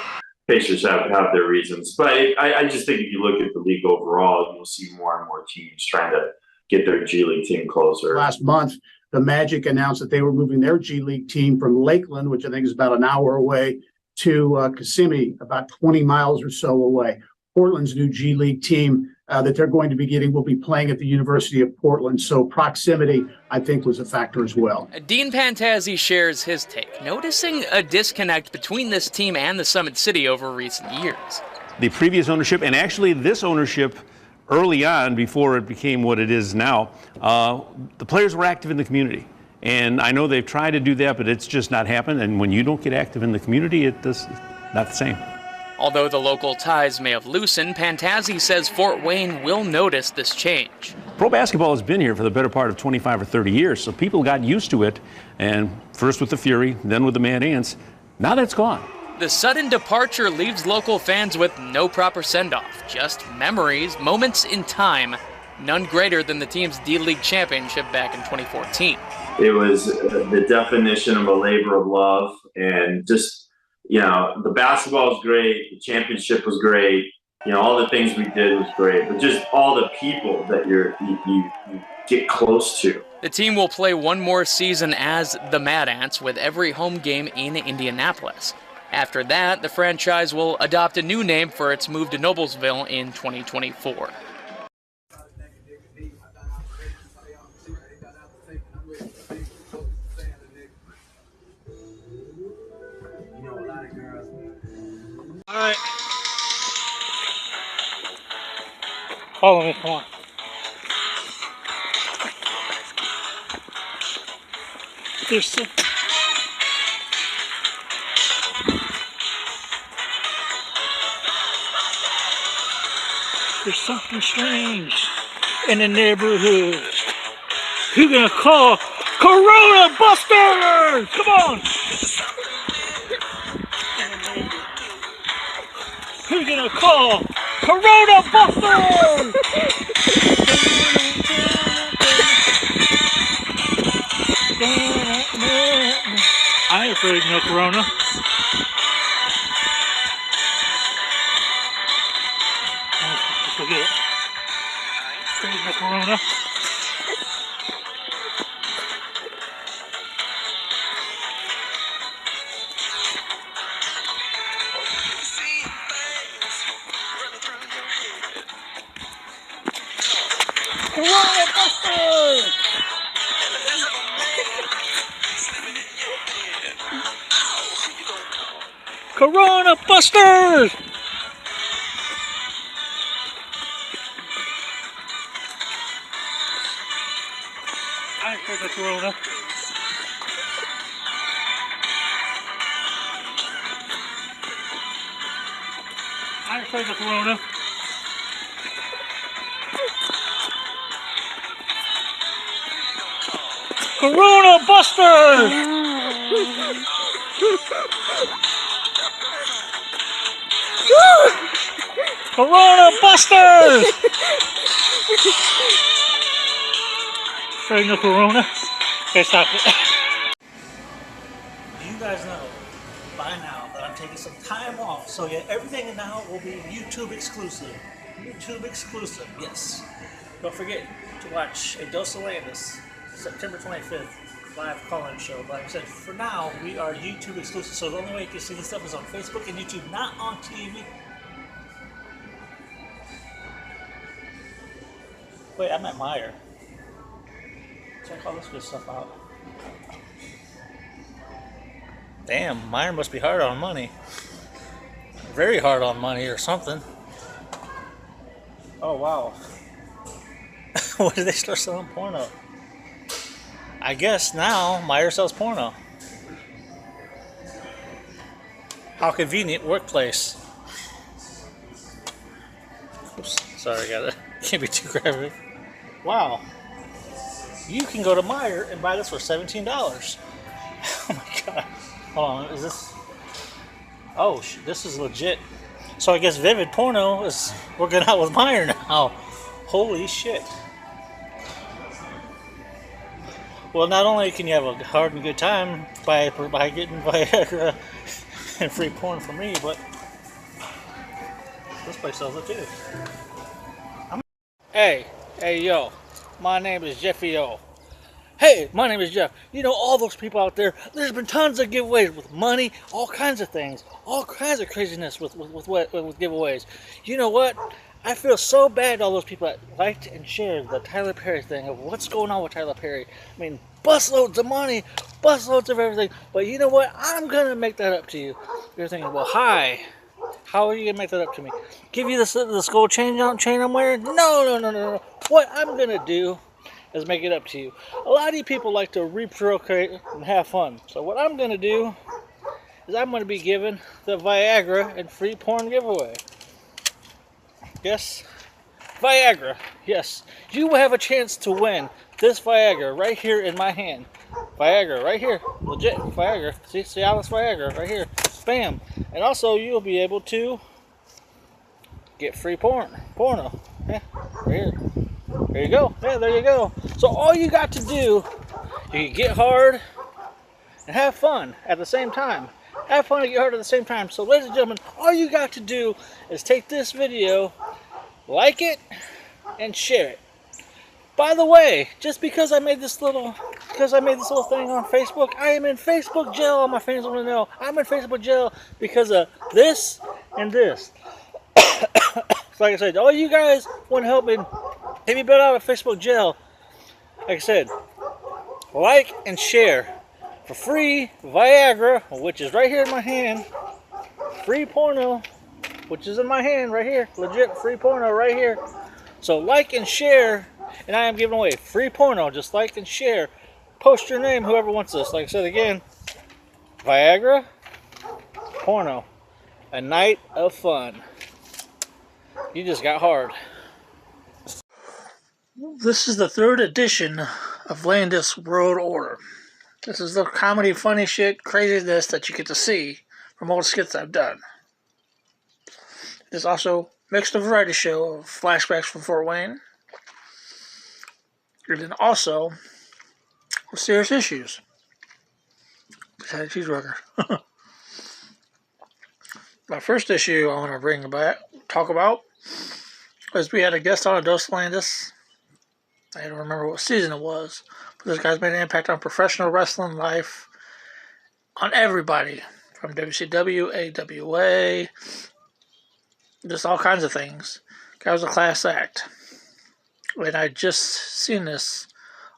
Pacers have their reasons, but I just think if you look at the league overall, you'll see more and more teams trying to get their G League team closer. Last month, the Magic announced that they were moving their G League team from Lakeland, which I think is about an hour away, to Kissimmee, about 20 miles or so away. Portland's new G League team that they're going to be getting will be playing at the University of Portland. So proximity, I think, was a factor as well. Dean Pantazzi shares his take, noticing a disconnect between this team and the Summit City over recent years. The previous ownership, and actually this ownership early on, before it became what it is now, the players were active in the community. And I know they've tried to do that, but it's just not happened. And when you don't get active in the community, it's not the same. Although the local ties may have loosened, Pantazzi says Fort Wayne will notice this change. Pro basketball has been here for the better part of 25 or 30 years, so people got used to it, and first with the Fury, then with the Mad Ants. Now that's gone. The sudden departure leaves local fans with no proper send-off, just memories, moments in time, none greater than the team's D-League championship back in 2014. It was the definition of a labor of love, and just the basketball was great, the championship was great, all the things we did was great, but just all the people that you get close to. The team will play one more season as the Mad Ants with every home game in Indianapolis. After that, the franchise will adopt a new name for its move to Noblesville in 2024. All right. Follow me, come on. There's something strange in the neighborhood. Who's gonna call Corona Busters? Come on! Who's gonna call Corona Busters? I ain't afraid of no Corona. Forget it. Afraid of no Corona. Corona Busters! I heard the Corona. I heard the Corona. Corona Busters! Corona Busters! Trying the Corona. Okay, stop it. You guys know by now that I'm taking some time off, so yeah, everything now will be YouTube exclusive. YouTube exclusive, yes. Don't forget to watch A Dose of Landis, September 25th, live call-in show. But like I said, for now, we are YouTube exclusive, so the only way you can see this stuff is on Facebook and YouTube, not on TV. Wait, I'm at Meyer. Check all this good stuff out. Damn, Meyer must be hard on money. Very hard on money or something. Oh, wow. When did they start selling porno? I guess now Meyer sells porno. How convenient workplace. Oops, sorry, got it. Can't be too graphic. Wow. You can go to Meyer and buy this for $17. Oh my god. Hold on, is this... Oh, this is legit. So I guess Vivid Porno is working out with Meyer now. Holy shit. Well, not only can you have a hard and good time by getting Viagra and free porn from me, but this place sells it too. Hey, yo, my name is Jeffy O. Hey, my name is Jeff. You know all those people out there, there's been tons of giveaways with money, all kinds of things, all kinds of craziness with giveaways. You know what? I feel so bad to all those people that liked and shared the Tyler Perry thing of what's going on with Tyler Perry. I mean, busloads of money, busloads of everything. But you know what? I'm going to make that up to you. You're thinking, well, hi. How are you going to make that up to me? Give you this gold chain I'm wearing? No. What I'm going to do is make it up to you. A lot of you people like to reprocreate and have fun. So what I'm going to do is I'm going to be giving the Viagra and free porn giveaway. Yes, Viagra. Yes, you will have a chance to win this Viagra right here in my hand. Viagra right here, legit Viagra. See all this Viagra right here. Bam. And also you'll be able to get free porno. Yeah, right here. There you go. Yeah, there you go. So all you got to do, you can get hard and have fun at the same time. Have fun and get hard at the same time. So ladies and gentlemen, all you got to do is take this video, like it, and share it. By the way, just because I made this little thing on Facebook, I am in Facebook jail. All my fans want to know. I'm in Facebook jail because of this and this. So like I said, all you guys want to help me get out of Facebook jail. Like I said, like and share for free Viagra, which is right here in my hand. Free porno, which is in my hand right here. Legit free porno right here. So like and share, and I am giving away free porno. Just like and share. Post your name, whoever wants this. Like I said again, Viagra, porno, a night of fun. You just got hard. This is the third edition of Landis World Order. This is the comedy, funny shit, craziness that you get to see from all the skits I've done. There's also mixed a variety show of flashbacks from Fort Wayne. And then also serious issues. Just had a cheeseburger. My first issue I want to talk about was we had a guest on A Dose of Landis. I don't remember what season it was, but this guy's made an impact on professional wrestling life, on everybody, from WCW, AWA, just all kinds of things. Guy was a class act. And I just seen this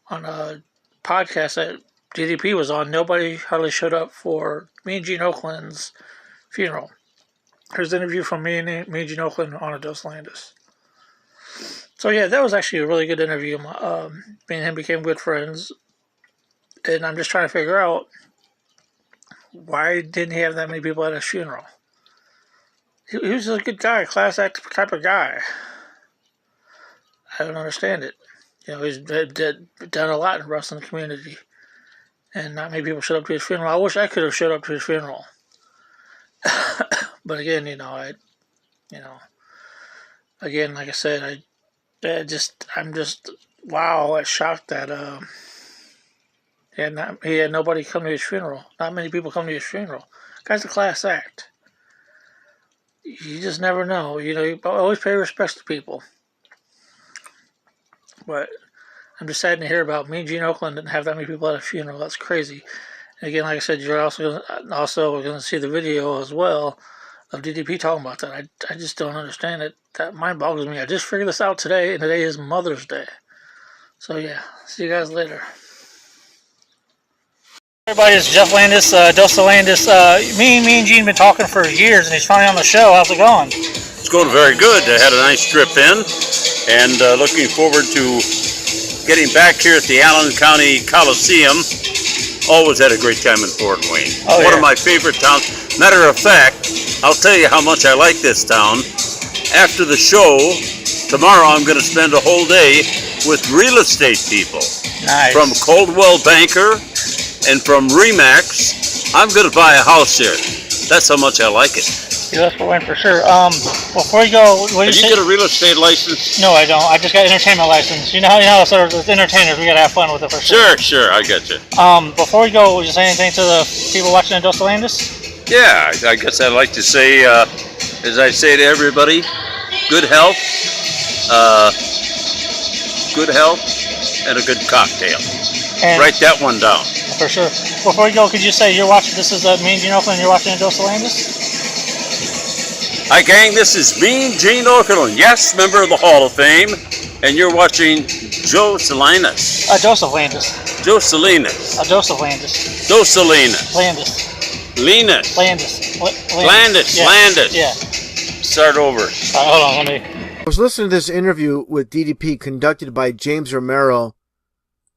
on a podcast that DDP was on. Nobody hardly showed up for me and Gene Oakland's funeral. Here's an interview from me and Gene Oakland on Dos Landis. So yeah, that was actually a really good interview. Me and him became good friends, and I'm just trying to figure out why didn't he have that many people at his funeral. He was a good guy, class act type of guy. I don't understand it. You know, he's done a lot in the wrestling community, and not many people showed up to his funeral. I wish I could have showed up to his funeral, but again, again, like I said, I'm just wow, I shocked that he had nobody come to his funeral. Not many people come to his funeral. Guy's a class act. You just never know. You know, you always pay respects to people. But I'm just saddened to hear about me and Gene Oakland didn't have that many people at a funeral. That's crazy. And again, like I said, you're also going to see the video as well of DDP talking about that. I just don't understand it. That mind boggles me. I just figured this out today, and today is Mother's Day. So yeah, see you guys later. Everybody, it's Jeff Landis, Dos Landis. Me and Gene been talking for years, and he's finally on the show. How's it going? It's going very good. I had a nice trip in, and looking forward to getting back here at the Allen County Coliseum. Always had a great time in Fort Wayne. One of my favorite towns. Matter of fact, I'll tell you how much I like this town. After the show, tomorrow I'm going to spend a whole day with real estate people. Nice. From Coldwell Banker and from Remax. I'm going to buy a house here. That's how much I like it. Yeah, that's Fort Wayne for sure. Before you go, what Did you get a real estate license? No, I don't. I just got entertainment license. You know how sort of as entertainers, we gotta have fun with it for sure. Sure, I get you. Before we go, would you say anything to the people watching in Dos Landis? Yeah, I guess I'd like to say, as I say to everybody, good health, and a good cocktail. And write that one down. For sure. Before we go, could you say you're watching? This is me and Gene Oakland. You're watching in Dos Landis. Hi, gang. This is me, Gene Oakland. Yes, member of the Hall of Fame, and you're watching Joe Salinas. Dos Landis. Joe Salinas. Dos Landis. Dos Salinas. Landis. Linus. Landis. Landis. Yeah. Landis. Yeah. Start over. Hold on, let me. I was listening to this interview with DDP conducted by James Romero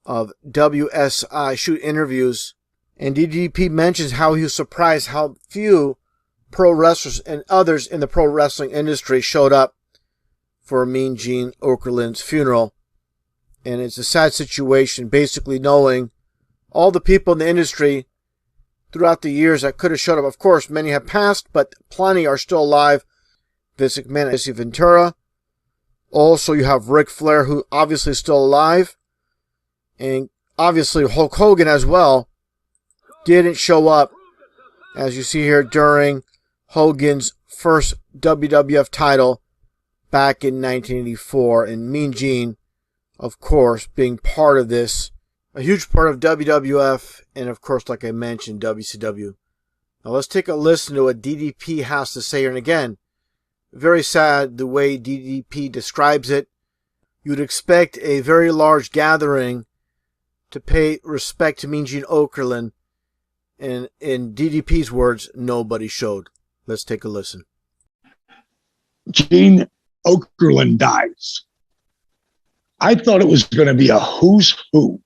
of WSI Shoot Interviews, and DDP mentions how he was surprised how few pro wrestlers and others in the pro wrestling industry showed up for Mean Gene Okerlund's funeral. And it's a sad situation, basically knowing all the people in the industry throughout the years that could have showed up. Of course, many have passed, but plenty are still alive. Vince McMahon, Jesse Ventura. Also, you have Ric Flair, who obviously is still alive. And obviously Hulk Hogan as well didn't show up, as you see here, during Hogan's first WWF title back in 1984. And Mean Gene, of course, being part of this, a huge part of WWF, and of course, like I mentioned, WCW. Now let's take a listen to what DDP has to say here. And again, very sad the way DDP describes it. You'd expect a very large gathering to pay respect to Mean Gene Okerlund, and in DDP's words, nobody showed. Let's take a listen. Gene Okerlund dies. I thought it was going to be a who's who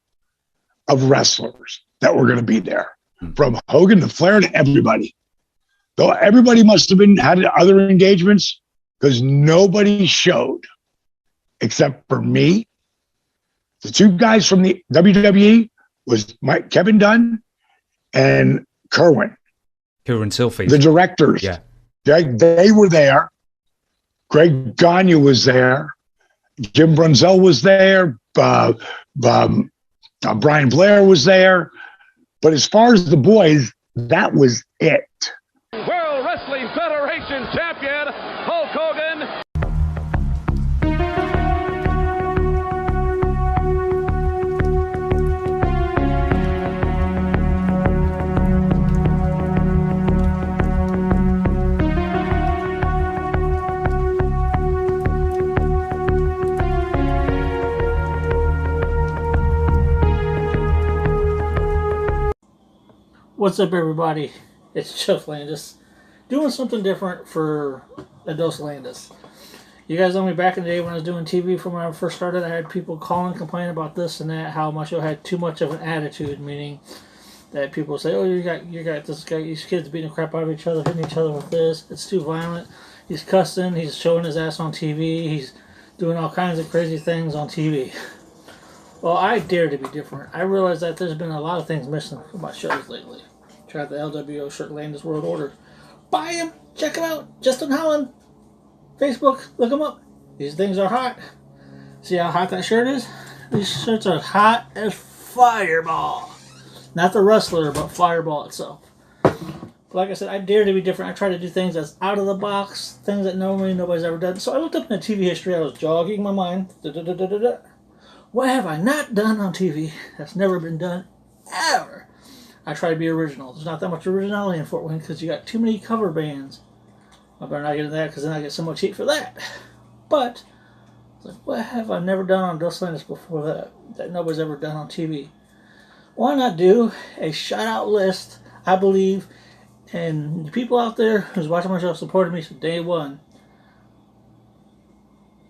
of wrestlers that were going to be there, from Hogan to Flair to everybody. Though everybody must have had other engagements, because nobody showed except for me. The two guys from the WWE was Kevin Dunn and Kerwin. Silfies. The directors. Yeah. They were there. Greg Gagne was there. Jim Brunzell was there. Brian Blair was there. But as far as the boys, that was it. World Wrestling Federation champion, Hulk Hogan. What's up, everybody? It's Jeff Landis. doing something different for Dos Landis. You guys know me back in the day when I was doing TV from when I first started. I had people calling, complaining about this and that, how much I had too much of an attitude, meaning that people say, "Oh, you got this guy, these kids beating the crap out of each other, hitting each other with this. It's too violent. He's cussing. He's showing his ass on TV. He's doing all kinds of crazy things on TV." Well, I dare to be different. I realize that there's been a lot of things missing from my shows lately. Check out the LWO shirt, Landis World Order. Buy them. Check them out. Justin Holland. Facebook. Look them up. These things are hot. See how hot that shirt is? These shirts are hot as fireball. Not the wrestler, but fireball itself. But like I said, I dare to be different. I try to do things that's out of the box, things that normally nobody's ever done. So I looked up in the TV history. I was jogging my mind. What have I not done on TV that's never been done ever? I try to be original. There's not that much originality in Fort Wayne because you got too many cover bands. I better not get into that because then I get so much heat for that. But, it's like, what have I never done on Dos Landis before that nobody's ever done on TV? Why not do a shout-out list? I believe, and the people out there who's watching my show supported me from day one,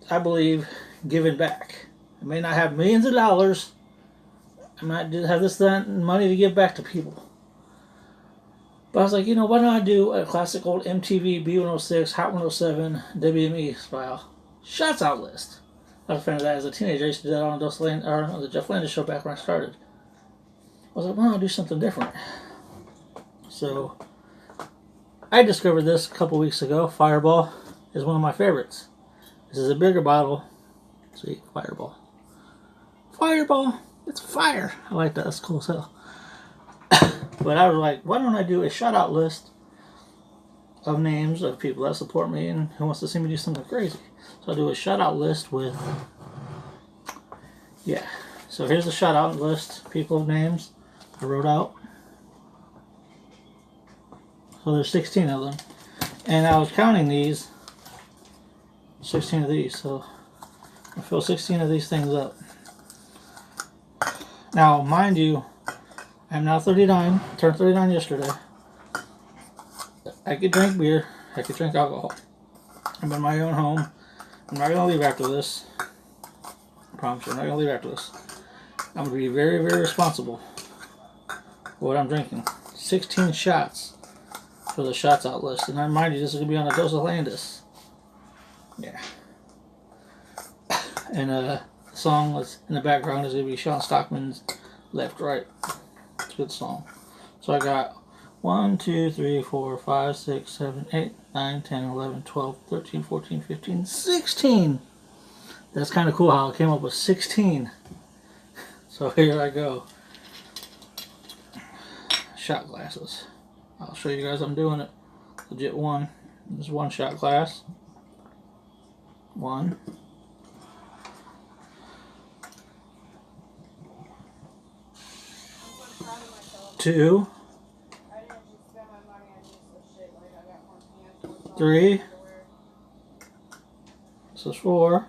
I believe, giving back. I may not have millions of dollars. I might have this money to give back to people. But I was like, you know, why don't I do a classic old MTV B106, Hot 107, WME style shots out list? I was a fan of that as a teenager. I used to do that on the Jeff Landis show back when I started. I was like, why don't I do something different? So I discovered this a couple weeks ago. Fireball is one of my favorites. This is a bigger bottle. See, Fireball. Fireball, it's fire. I like that. That's cool as hell. But I was like, why don't I do a shout out list of names of people that support me and who wants to see me do something crazy. So I do a shout out list with, yeah. So here's the shout out list, people of names I wrote out. So there's 16 of them. And I was counting these, 16 of these. So I fill 16 of these things up. Now, mind you, I'm now 39, turned 39 yesterday. I could drink beer, I could drink alcohol. I'm in my own home. I'm not going to leave after this. I promise you, I'm not going to leave after this. I'm going to be very, very responsible for what I'm drinking. 16 shots for the shots out list. And I mind you, this is going to be on a Dos Landis. Yeah. And the song that's in the background is going to be Sean Stockman's Left Right. It's a good song. So I got 1, 2, 3, 4, 5, 6, 7, 8, 9, 10, 11, 12, 13, 14, 15, 16. That's kind of cool how I came up with 16. So here I go. Shot glasses. I'll show you guys I'm doing it. Legit one. This is one shot glass. 1. 2, 3, this is 4,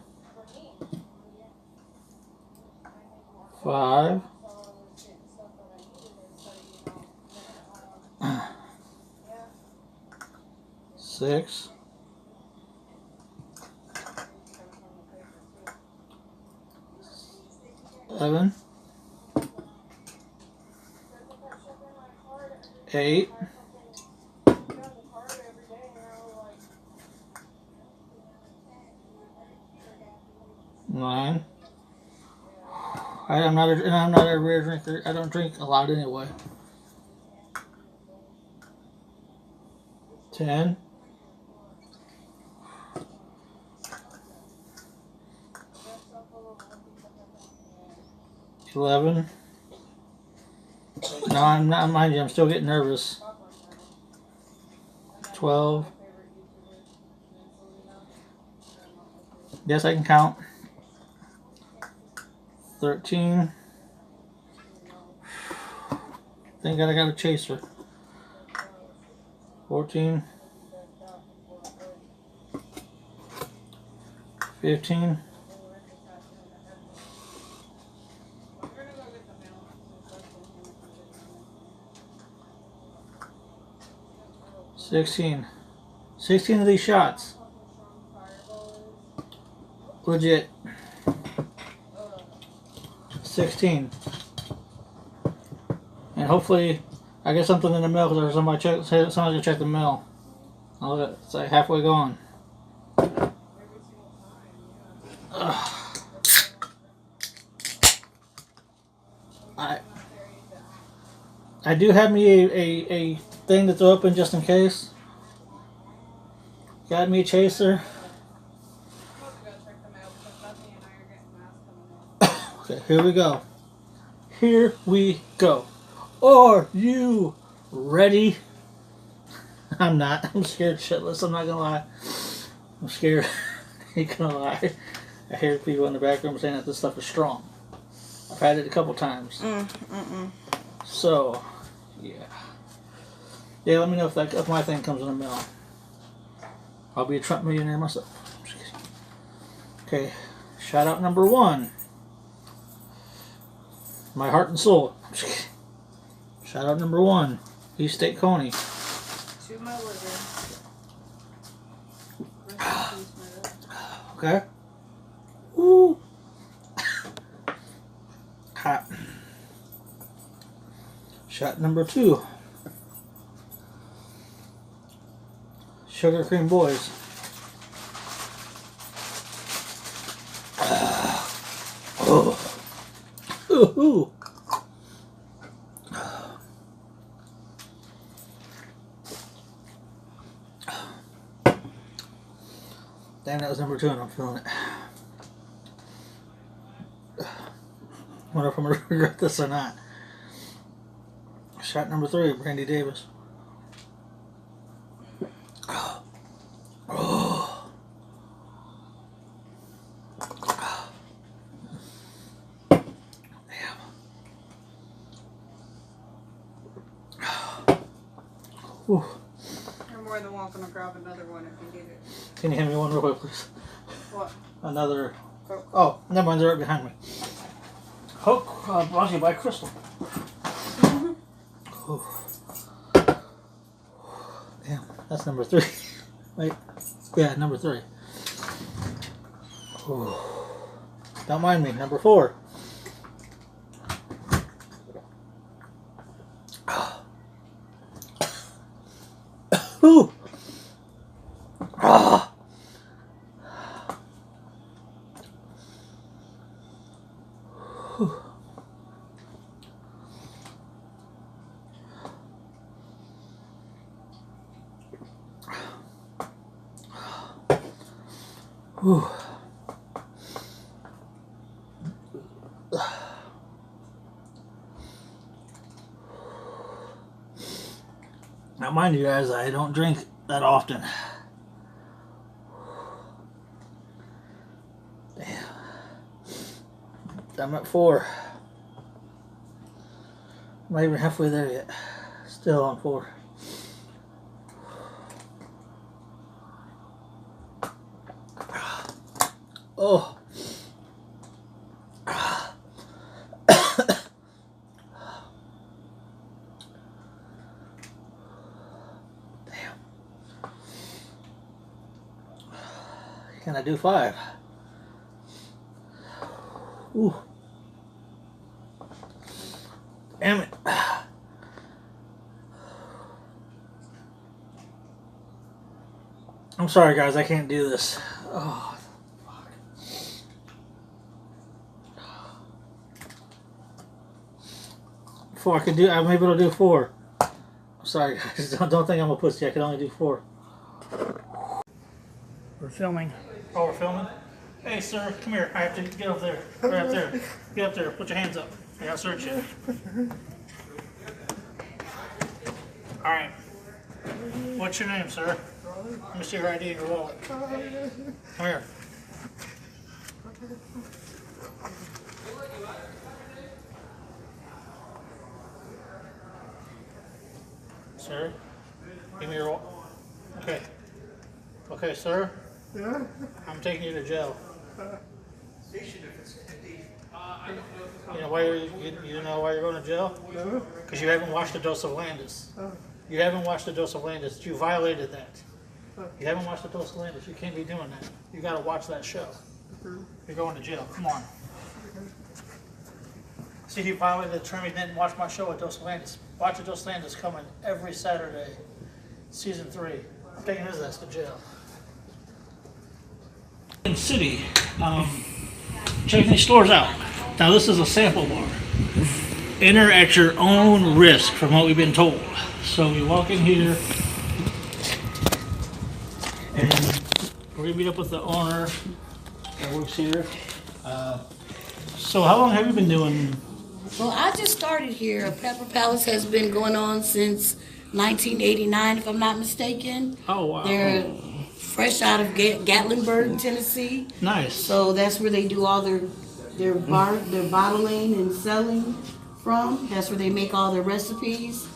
5, 6, 7, 8, 9. I'm not a rare drinker. I don't drink a lot anyway. 10. 11. No, I'm not, mind you, I'm still getting nervous. 12. Yes, I can count. 13. Thank God I got a chaser. 14. 15. 16. 16 of these shots. Legit. 16. And hopefully I get something in the mail because somebody gonna check the mail. Oh, look, it's like halfway gone. I do have me a thing to throw open just in case. Got me a chaser. Okay, here we go. Here we go. Are you ready? I'm not. I'm scared shitless. I'm not gonna lie. I'm scared. I ain't gonna lie. I hear people in the back room saying that this stuff is strong. I've had it a couple times. So, yeah. Yeah, let me know if my thing comes in the mail. I'll be a Trump millionaire myself. Okay, shout out number 1. My heart and soul. Shout out number 1. East State Coney. To my liver. Okay. Woo. Hot. Shot number 2. Sugar Cream Boys. Oh. Ooh. Damn, that was number 2 and I'm feeling it. Wonder if I'm going to regret this or not. Shot number 3, Brandy Davis. Oh. Damn. Whew. You're more than welcome to grab another one if you need it. Can you hand me one real quick, please? What? Another. Coke. Oh, never mind, they're right behind me. Coke brought to you by Crystal. Ooh. Damn, that's number 3. Wait, yeah, number 3. Ooh. Don't mind me, number 4. Ooh. Ah. Whew. Now, mind you guys, I don't drink that often. Damn. I'm at 4. I'm not even halfway there yet. Still on 4. Oh. Damn. Can I do 5? Ooh. Damn it. I'm sorry guys, I can't do this. Oh. I'm able to do 4. I'm sorry guys, don't think I'm a pussy. I can only do 4. We're filming. Oh, we're filming? Hey sir, come here. I have to get up there. Right up there. Get up there. Put your hands up. I gotta search you. Alright. What's your name, sir? Let me see your ID and your wallet. Come here. Sir, give me your wallet. Okay. Okay, sir. Yeah? I'm taking you to jail. You know why you know why you're going to jail? No. Because you haven't watched a dose of Landis. You haven't watched a dose of Landis. You violated that. You haven't watched the Dos Landis, you can't be doing that. You gotta watch that show. You're going to jail. Come on. See, he violated the term. He didn't watch my show at Dos Landis. Watch the Dos Landis coming every Saturday, season 3. I'm taking his ass to jail. In City, check these stores out. Now this is a sample bar. Enter at your own risk, from what we've been told. So we walk in here, and we're gonna meet up with the owner that works here. So how long have you been doing? Well, I just started here. Pepper Palace has been going on since 1989, if I'm not mistaken. Oh, wow. They're fresh out of Gatlinburg, Tennessee. Nice. So that's where they do all their bottling and selling from. That's where they make all their recipes.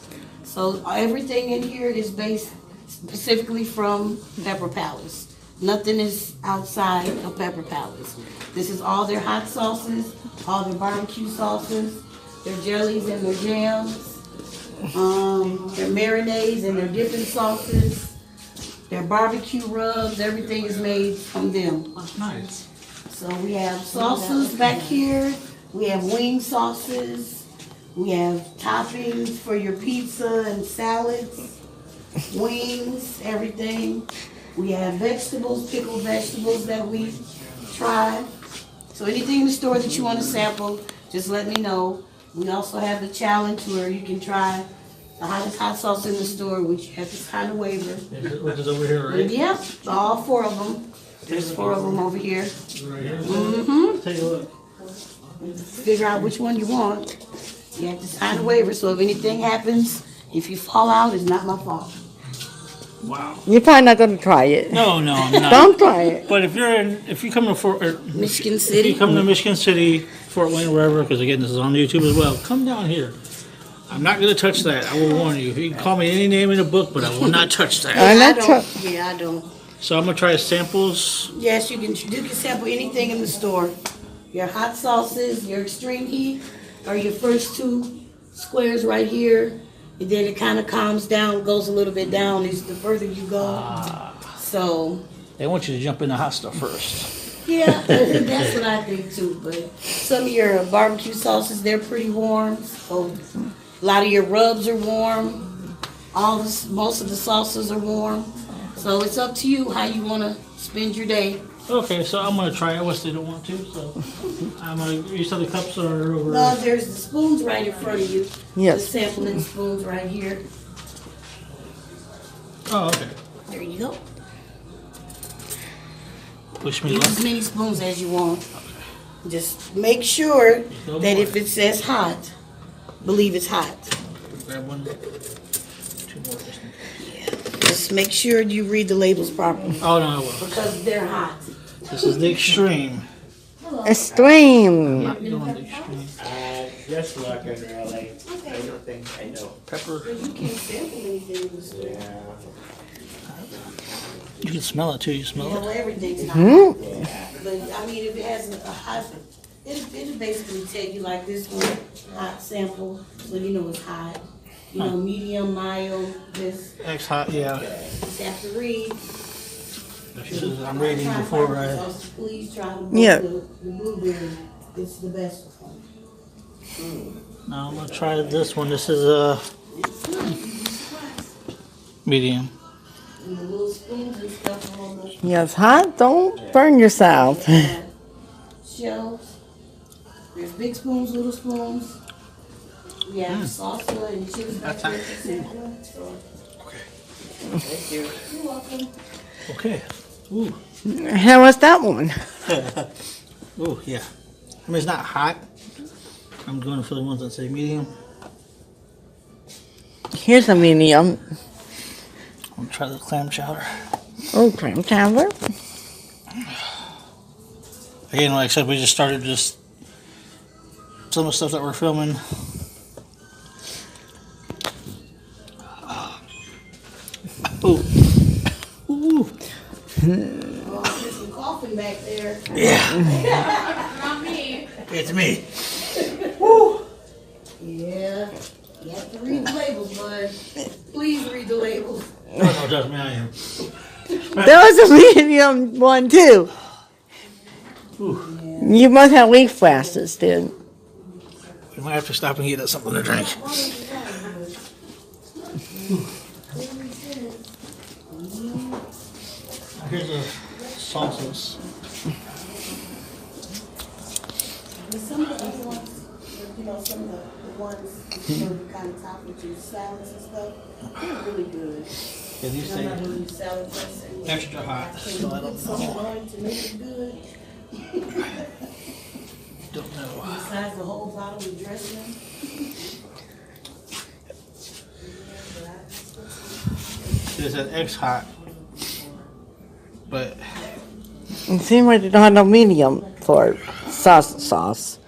So everything in here is based specifically from Pepper Palace. Nothing is outside of Pepper Palace. This is all their hot sauces, all their barbecue sauces, their jellies and their jams, their marinades and their dipping sauces, their barbecue rubs. Everything is made from them. That's nice. So we have sauces back here. We have wing sauces. We have toppings for your pizza and salads, wings, everything. We have vegetables, pickled vegetables that we try. So anything in the store that you want to sample, just let me know. We also have the challenge where you can try the hottest hot sauce in the store, which you have to sign a waiver. Which is over here, right? Yep, all 4 of them. There's 4 of them over here. Right here. Mm-hmm. Take a look. Figure out which one you want. You have to sign a waiver, so if anything happens, if you fall out, it's not my fault. Wow. You're probably not going to try it. No, I'm not. Don't try it. But if you come to Michigan if City, you come to Michigan City, Fort Wayne, wherever, because again, this is on YouTube as well. Come down here. I'm not going to touch that. I will warn you. You can call me any name in the book, but I will not touch that. I don't. So I'm gonna try samples. Yes, you can sample anything in the store. Your hot sauces, your extreme heat, or your first 2 squares right here. And then it kind of calms down, goes a little bit down as the further you go. So They want you to jump in the hot stuff first. yeah, that's what I think too. But some of your barbecue sauces, they're pretty warm. So a lot of your rubs are warm. Most of the sauces are warm. So it's up to you how you want to spend your day. Okay, so I'm gonna try it. West they don't want to, so I'm gonna. You said the cups are over. No, there's the spoons right in front of you. Yes. The sampling spoons right here. Oh, okay. There you go. Wish me Use luck. as many spoons as you want. Just make sure that if it says hot, believe it's hot. Grab one. 2 more. Just in case. Just make sure you read the labels properly. Oh no, I will. Because they're hot. This is the extreme. Extreme. I'm not doing the extreme. Just looking, really. I don't think I know. Pepper. You can't sample anything in the store. Yeah. You can smell it too. You smell You know, it. everything's hot. Yeah. But I mean, if it has a hot, it'll basically tell you like this one, hot sample, so you know it's hot. You know, medium, mild, this. X hot, yeah. Just have to read. She says I'm reading before I. Please try the Yeah. the blueberry. It's the best one. Now I'm gonna try this one. This is a medium. And the little spoons and stuff on the Yes, hot. Don't burn yourself. shelves. There's big spoons, little spoons. We have salsa and chips back there for sampling. So. Thank you. You're welcome. Okay. Ooh. How was that one? Ooh, yeah. I mean, it's not hot. I'm going for the ones that say medium. Here's a medium. I'm gonna try the clam chowder. Oh, clam chowder. Again, like I said, we just started just some of the stuff that we're filming. Ooh. Ooh. Oh, there's some coffee back there. Yeah. Not me. It's me. Woo. Yeah. You have to read the labels, bud. Please read the labels. No, trust me, I am. There was a medium one too. You must have weak fastest, dude. We might have to stop and get us something to drink. Here's the sauces. Some of the ones, some of the ones kind of top with your salads and stuff, they're really good. Yeah, these I'm not really salad dressing. Extra hot, so I don't know. Going to make it good. Don't know. Besides the whole bottle of dressing. It says X hot, but It seems like they don't have no medium for sauce.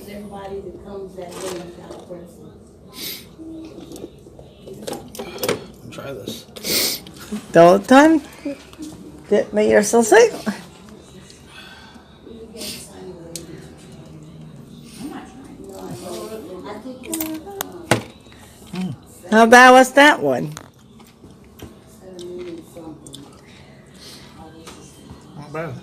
Everybody that comes that way in California. try this. Don't time. That make yourself sick. How bad was that one? Not bad.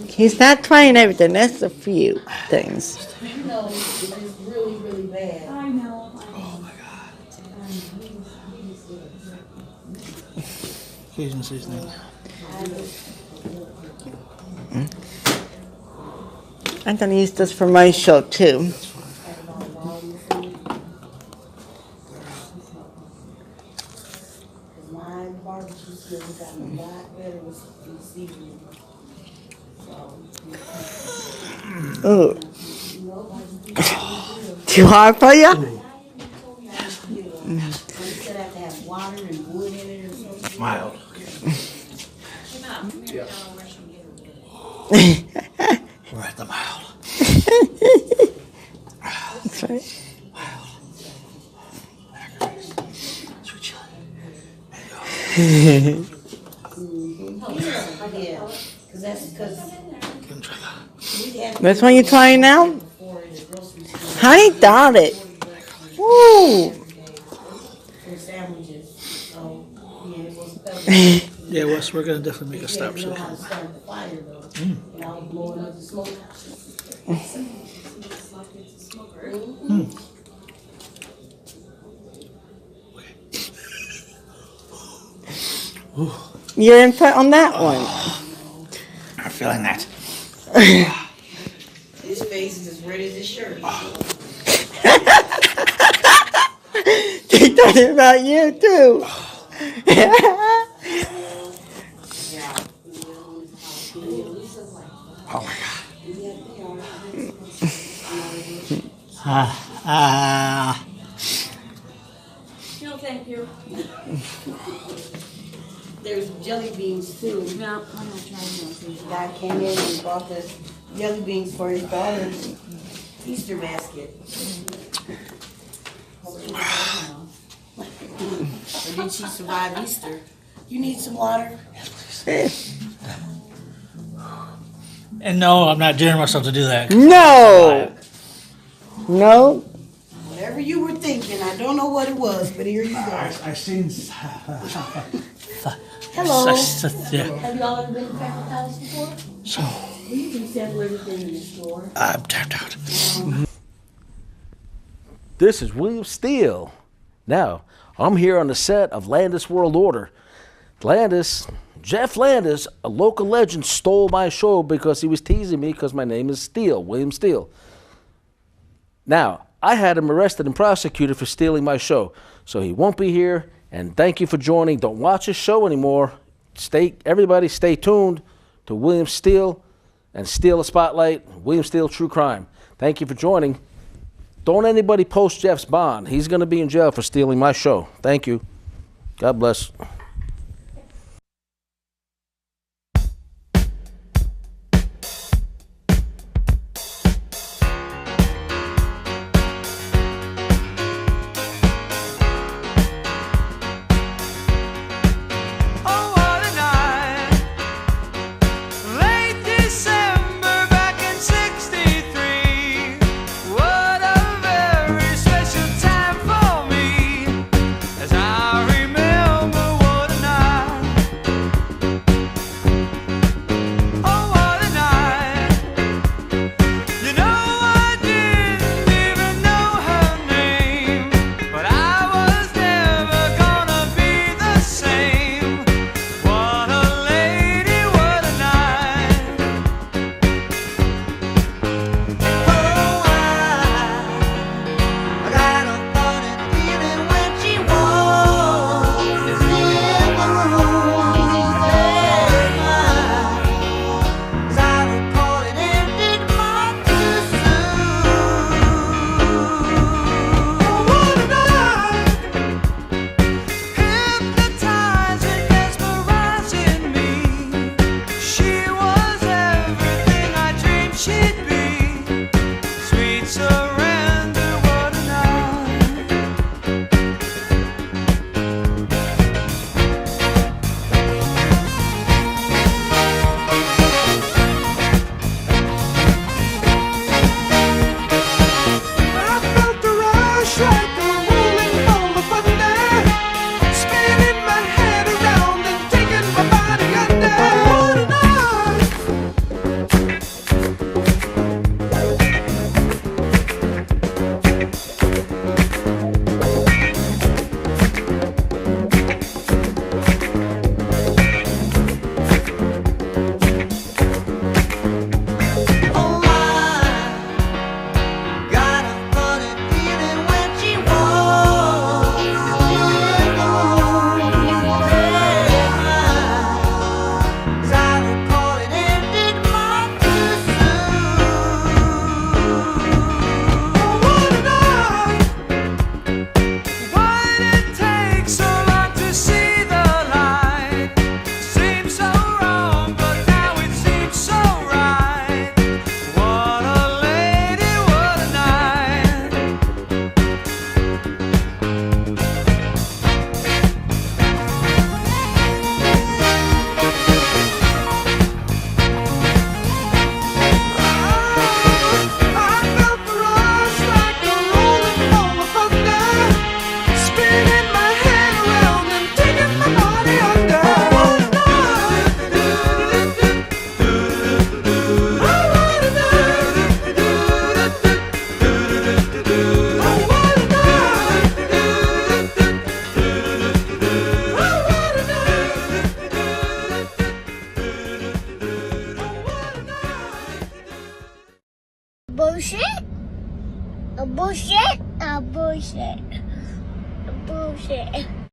He's not trying everything. That's a few things. You know, it's really, really bad. I know. Oh my God. Cajun seasoning. I'm gonna use this for my show too. My barbecue skills got a lot better with seasoning. Ooh. Too hard for you? Instead have to have water and wood in it or something. Mild. Yeah. We're at the mild. That's right. Yeah, because that's because. This one you trying now? Honey doubt it. Woo. Yeah, Wes, we're gonna definitely make a stop soon. You're in front on that one. I'm feeling that. His face is as red as his shirt. They talking about you too. Oh my God. No, thank you. There's jelly beans too. No, I'm not trying those. The guy came in and bought the jelly beans for his daughter's Easter basket. Or did she survive Easter? You need some water? And no, I'm not daring myself to do that. No. No. Whatever you were thinking, I don't know what it was, but here you go. I seen. Hello. Yeah. Have y'all ever been to Cracker Palace before? So. Well, you can settle everything in the store. I'm tapped out. This is William Steele. Now, I'm here on the set of Landis World Order. Jeff Landis, a local legend, stole my show because he was teasing me because my name is Steele, William Steele. Now, I had him arrested and prosecuted for stealing my show, so he won't be here, and thank you for joining. Don't watch his show anymore. Everybody stay tuned to William Steele and Steele a Spotlight, William Steele True Crime. Thank you for joining. Don't anybody post Jeff's bond. He's going to be in jail for stealing my show. Thank you. God bless. Late December back in '63. What bullshit. A bullshit. A bullshit. A bullshit.